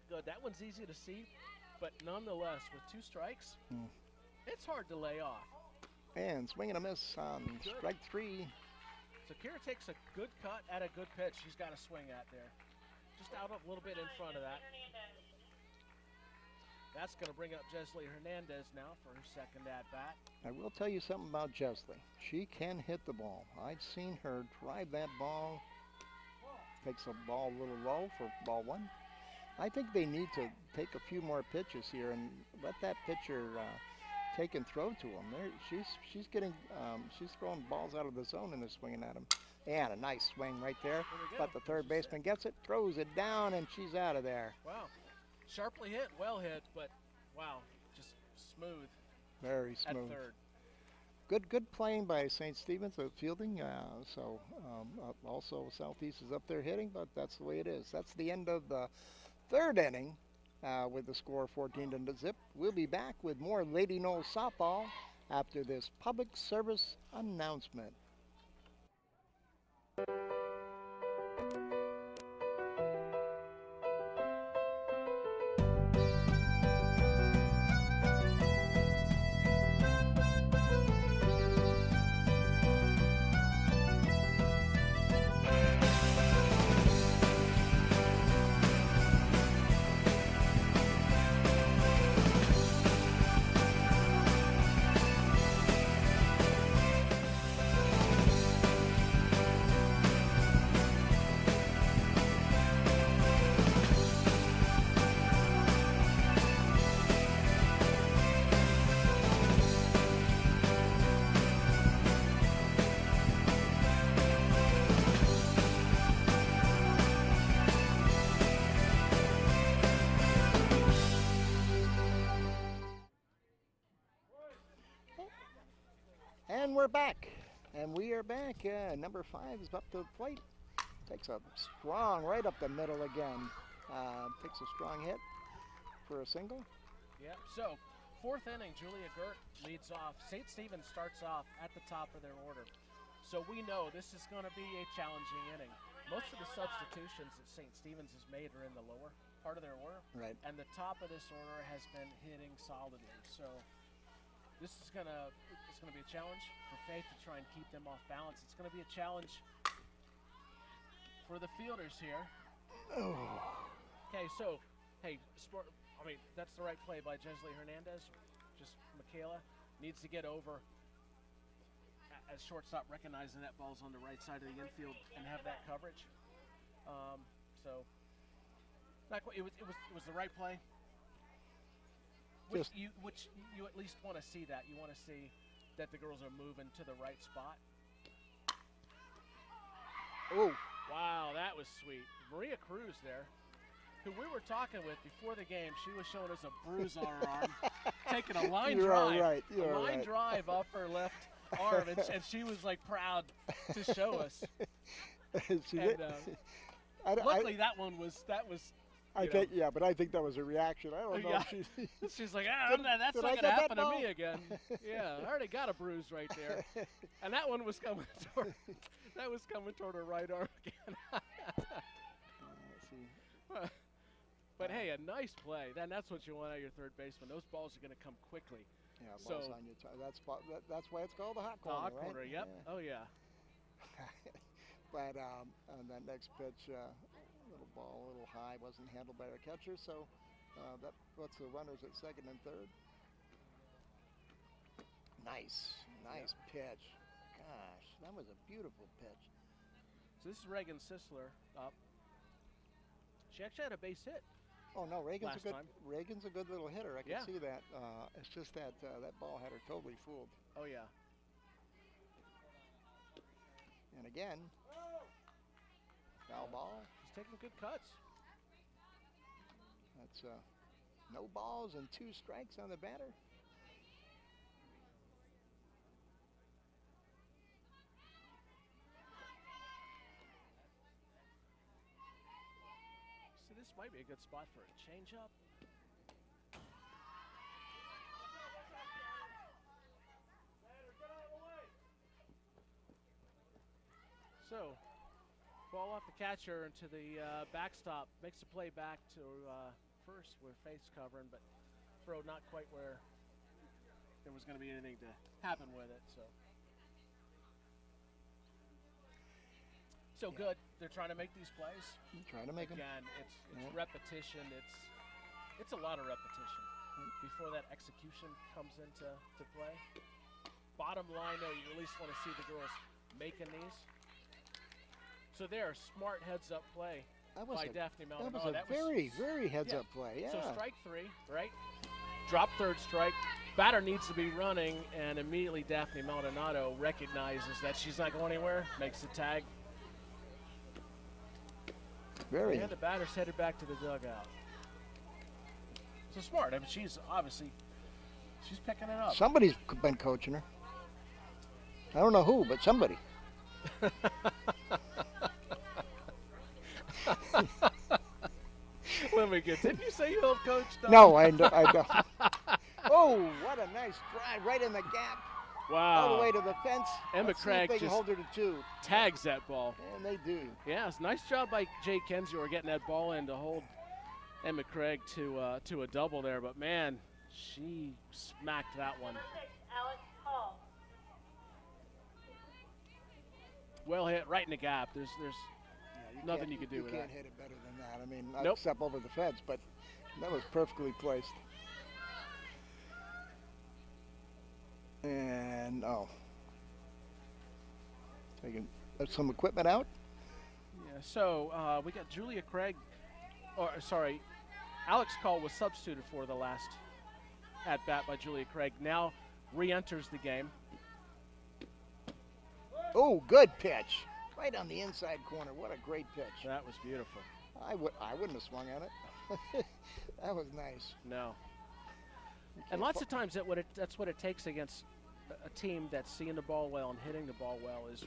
Good. That one's easy to see. but nonetheless, with 2 strikes, it's hard to lay off. And swing and a miss on strike 3. So Kira takes a good cut at a good pitch. She's got a swing at there. Just out a little bit in front of that. That's going to bring up Jesly Hernandez now for her second at-bat. I will tell you something about Jesly. She can hit the ball. I've seen her drive that ball. Takes the ball a little low for ball 1. I think they need to take a few more pitches here and let that pitcher take and throw to him. She's throwing balls out of the zone and they're swinging at him. And a nice swing right there. But the third baseman gets it, throws it down, and she's out of there. Wow. Sharply hit, well hit, but wow, just smooth. Very smooth. At third. Good playing by St. Stephen's at fielding. Also Southeast is up there hitting, but that's the way it is. That's the end of the 3rd inning with the score 14-0. We'll be back with more Lady Knowles softball after this public service announcement. And we're back. And we are back. Number 5 is up to the plate. Takes a strong right up the middle again. Takes a strong hit for a single. Yeah, so 4th inning, Julia Gert leads off. St. Stephen's starts off at the top of their order. So we know this is going to be a challenging inning. Most of the substitutions that St. Stephen's has made are in the lower part of their order. Right. And the top of this order has been hitting solidly. So this is going to be a challenge for Faith to try and keep them off balance. It's going to be a challenge for the fielders here. Oh. Okay, so, hey, that's the right play by Jesly Hernandez. Just Michaela needs to get over as shortstop, recognizing that ball's on the right side of the infield and have that coverage. It was the right play. Which you at least want to see that. You want to see that the girls are moving to the right spot. Oh. Wow, that was sweet. Maria Cruz there, who we were talking with before the game. She was showing us a bruise on her arm, taking a line drive. You're a line right. drive up her left arm, and she was like proud to show us. Luckily, that was. I think that was a reaction. I don't know. Yeah. She's like, that's not going to happen to me again. Yeah, I already got a bruise right there, and that one was coming toward. That was coming toward her right arm again. But hey, a nice play. That's what you want out of your third baseman. Those balls are going to come quickly. Yeah, balls on your that's why it's called the hot corner, hot corner, right? Yep. Yeah. Oh yeah. But on that next pitch, little ball a little high, wasn't handled by our catcher, so that puts the runners at 2nd and 3rd. Nice pitch. Gosh, that was a beautiful pitch. So this is Reagan Sisler up. She actually had a base hit. Oh no, Reagan's a good little hitter. I can see that. It's just that that ball had her totally fooled. Oh yeah. And again, foul ball. He's taking good cuts. That's no balls and 2 strikes on the batter. So this might be a good spot for a changeup. So, ball off the catcher into the backstop, makes the play back to first with face covering, but throw not quite where there was going to be anything to happen with it. So good. They're trying to make these plays. Trying to make them. Again, it's repetition. It's a lot of repetition before that execution comes into play. Bottom line, though, you at least want to see the girls making these. So there, smart heads-up play by Daphne Maldonado. That was a very heads-up play, yeah. So strike 3, right? Drop third strike. Batter needs to be running, and immediately Daphne Maldonado recognizes that she's not going anywhere, makes the tag. And the batter's headed back to the dugout. So smart. I mean, she's picking it up. Somebody's been coaching her. I don't know who, but somebody. Let me get. Didn't you say you helped coach? No, I don't. Oh, what a nice drive right in the gap. Wow. All the way to the fence. Emma Craig just hold her to 2. Tags that ball. And they do. Yeah, it's a nice job by Jay Kenzior getting that ball in to hold Emma Craig to a double there. But man, she smacked that one. Number 6, Alex Hall. Well hit right in the gap. There's nothing you can do with that. You can't hit it better than that. I mean, nope. Except over the fence, but that was perfectly placed. And taking some equipment out. Yeah. So we got Julia Craig, Alex Call was substituted for the last at bat by Julia Craig. Now re-enters the game. Oh, good pitch. Right on the inside corner. What a great pitch. That was beautiful. I wouldn't have swung at it. That was nice. No. And lots of times that's what it takes against a team that's seeing the ball well and hitting the ball well, is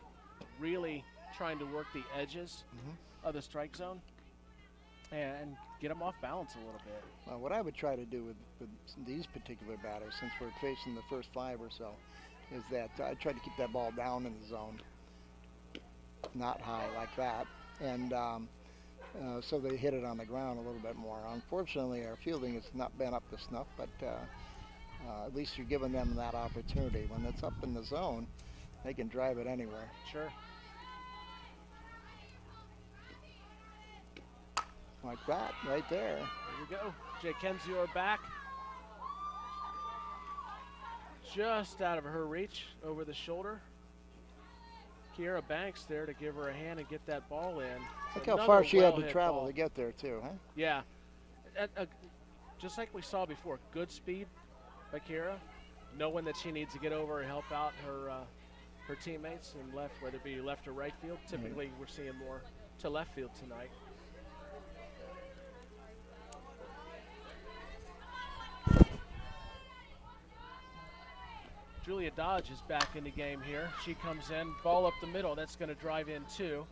really trying to work the edges of the strike zone and get them off balance a little bit. Well, what I would try to do with these particular batters, since we're facing the first 5 or so, is that I try to keep that ball down in the zone, not high like that, and so they hit it on the ground a little bit more. Unfortunately, our fielding has not been up to snuff, but at least you're giving them that opportunity. When it's up in the zone, they can drive it anywhere. Sure. Like that, right there. There we go. Jay Kenzior back. Just out of her reach, over the shoulder. Kiera Banks there to give her a hand and get that ball in. Look how far she had to travel to get there too, huh? Yeah. Just like we saw before, good speed by Kiera, knowing that she needs to get over and help out her teammates in left, whether it be left or right field. Typically, we're seeing more to left field tonight. Julia Dodge is back in the game here. She comes in, ball up the middle. That's going to drive in 2.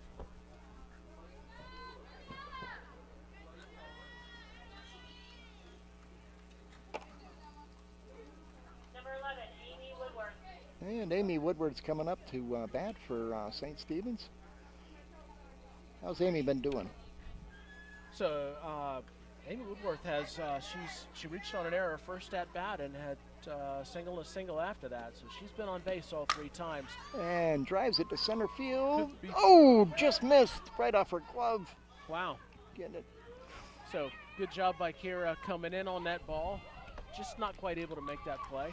Number 11, Amy Woodward. And Amy Woodward's coming up to bat for St. Stephen's. How's Amy been doing? So Amy Woodworth has she reached on an error first at bat and had single after that, so she's been on base all 3 times. And drives it to center field. Oh, just missed right off her glove. Wow. Getting it. So good job by Kiera coming in on that ball. Just not quite able to make that play.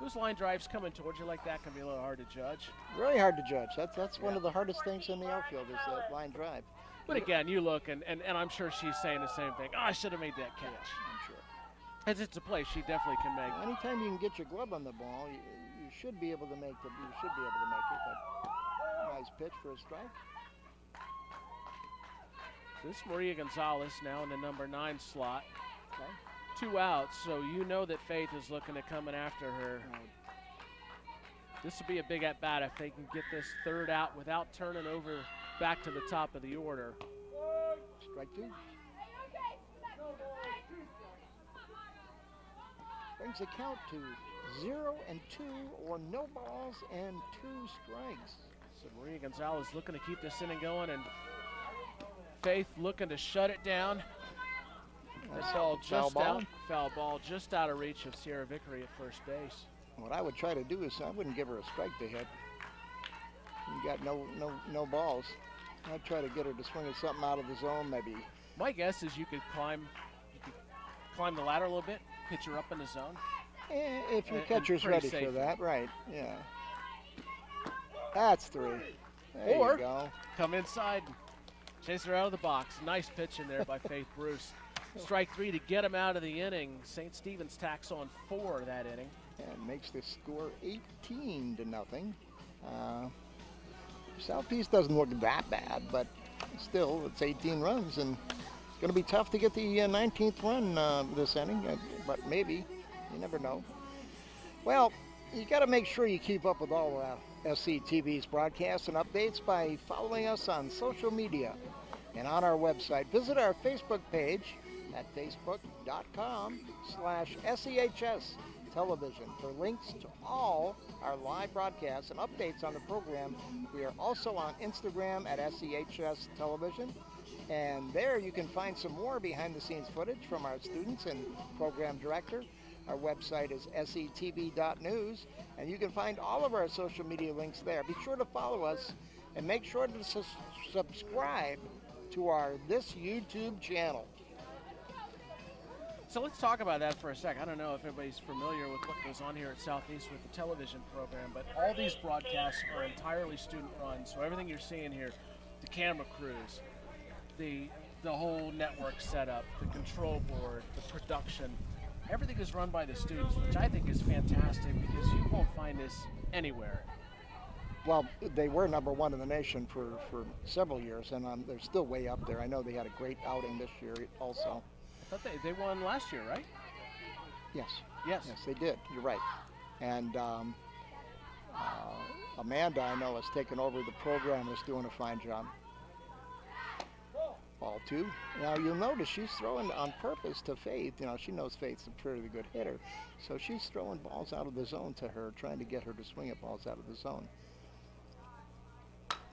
Those line drives coming towards you like that can be a little hard to judge. Very hard to judge. That's one of the hardest things in the outfield is that line drive. But again, you look, and I'm sure she's saying the same thing. Oh, I should have made that catch. I'm sure. As it's a play she definitely can make. Anytime you can get your glove on the ball, you should be able to make it. You should be able to make it. But nice pitch for a strike. This is Maria Gonzalez now in the number 9 slot. Okay. 2 outs, so you know that Faith is looking at coming after her. This would be a big at-bat if they can get this 3rd out without turning over back to the top of the order. Strike 2. Brings the count to 0-2 or no balls and 2 strikes. So Maria Gonzalez looking to keep this inning going, and Faith looking to shut it down. That ball just foul ball just out of reach of Sierra Vickery at first base. What I would try to do is I wouldn't give her a strike to hit. You got no balls. I'd try to get her to swing at something out of the zone, maybe. My guess is you could climb the ladder a little bit, pitch her up in the zone. If your catcher's ready for that, right? Yeah. That's 3. There you go. Come inside, chase her out of the box. Nice pitch in there by Faith Bruce. Strike 3 to get him out of the inning. St. Stephen's tacks on 4 that inning. And makes the score 18-0. Southeast doesn't look that bad, but still, it's 18 runs, and it's going to be tough to get the 19th run this inning, but maybe. You never know. Well, you got to make sure you keep up with all SCTV's broadcasts and updates by following us on social media and on our website. Visit our Facebook page at facebook.com/SEHS Television for links to all our live broadcasts and updates on the program. We are also on Instagram at SEHS Television, and there you can find some more behind-the-scenes footage from our students and program director. Our website is setv.news, and you can find all of our social media links there. Be sure to follow us and make sure to subscribe to our This YouTube channel. So let's talk about that for a sec. I don't know if everybody's familiar with what goes on here at Southeast with the television program, but all these broadcasts are entirely student-run. So everything you're seeing here, the camera crews, the whole network setup, the control board, the production, everything is run by the students, which I think is fantastic because you won't find this anywhere. Well, they were #1 in the nation for several years, and they're still way up there. I know they had a great outing this year also. I thought they won last year, right? Yes. Yes. Yes, they did. You're right. And Amanda, I know, has taken over the program and is doing a fine job. Ball 2. Now, you'll notice she's throwing on purpose to Faith. You know, she knows Faith's a pretty good hitter. So she's throwing balls out of the zone to her, trying to get her to swing at balls out of the zone.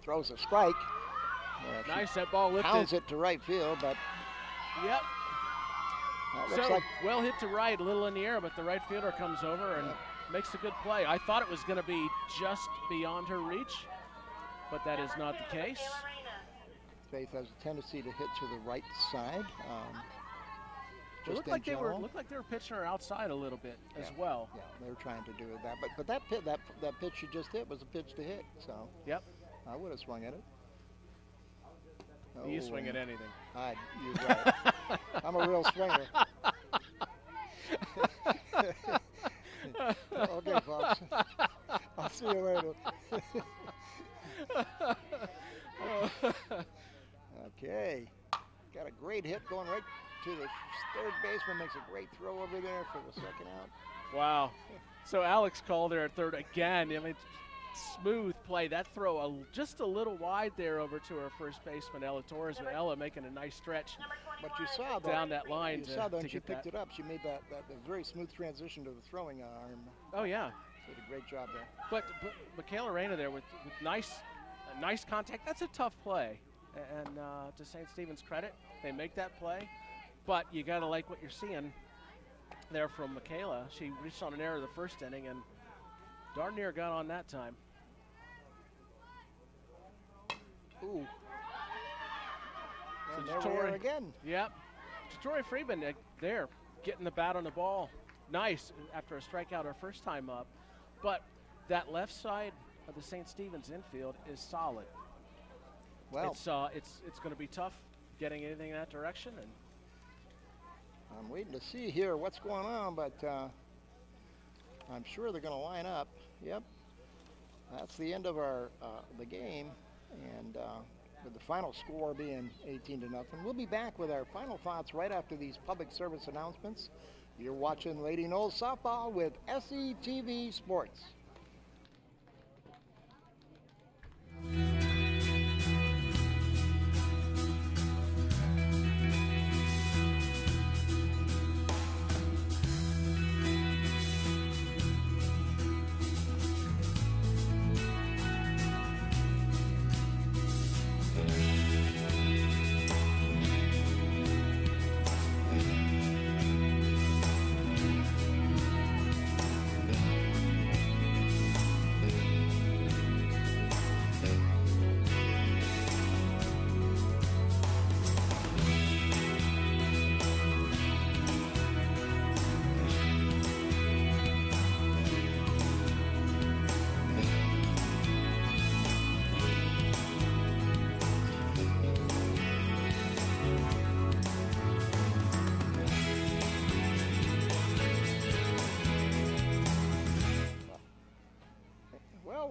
Throws a strike. Nice, that ball lifted. Pounds it to right field, but... Yep. Looks like well hit to right, a little in the air, but the right fielder comes over and makes a good play. I thought it was going to be just beyond her reach, but that is not the case. Faith has a tendency to hit to the right side. It looked like they were pitching her outside a little bit as well. Yeah, they were trying to do that, but that pitch she just hit was a pitch to hit. So yep, I would have swung at it. You swing at anything. You're right. I'm a real swinger. Okay, folks. I'll see you later. Okay. Got a great hit going right to the third baseman. Makes a great throw over there for the second out. Wow. So Alex called there at third again. I mean, smooth play. That throw just a little wide there over to her first baseman, Ella Torres, but Ella making a nice stretch. But you saw that down that line. You saw that when she picked it up. She made that very smooth transition to the throwing arm. Oh yeah. She did a great job there. But Michaela Reyna there with nice contact. That's a tough play. And to St. Stephen's credit, they make that play. But you got to like what you're seeing there from Michaela. She reached on an error the first inning and darn near got on that time. Ooh. So there we are again. Yep. Tori Freeman there getting the bat on the ball. Nice after a strikeout her first time up. But that left side of the St. Stephen's infield is solid. Well, it's going to be tough getting anything in that direction. And I'm waiting to see here what's going on, but I'm sure they're going to line up. Yep. That's the end of our the game, and with the final score being 18-0. We'll be back with our final thoughts right after these public service announcements. You're watching Lady Knowles Softball with SCTV Sports.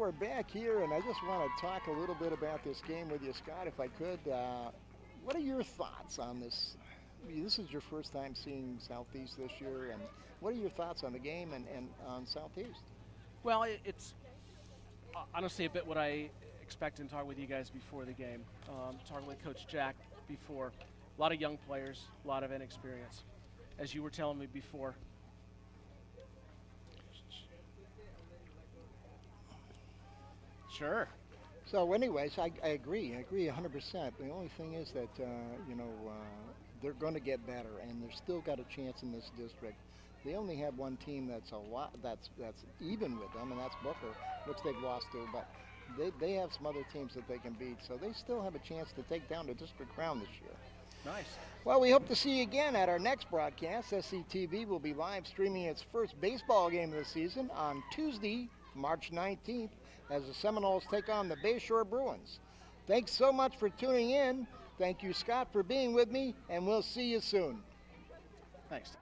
we're back here, and I just want to talk a little bit about this game with you, Scott, if I could. What are your thoughts on this? This is your first time seeing Southeast this year, and what are your thoughts on the game and on Southeast? Well, it's honestly a bit what I expected and talked with you guys before the game. Talking with Coach Jack before. A lot of young players, a lot of inexperience. As you were telling me before. Sure. So anyways, I agree 100%. The only thing is that, they're going to get better, and they've still got a chance in this district. They only have one team that's that's even with them, and that's Booker, which they've lost to, but they have some other teams that they can beat, so they still have a chance to take down the district crown this year. Nice. Well, we hope to see you again at our next broadcast. SCTV will be live streaming its first baseball game of the season on Tuesday, March 19th, as the Seminoles take on the Bayshore Bruins. Thanks so much for tuning in. Thank you, Scott, for being with me, and we'll see you soon. Thanks.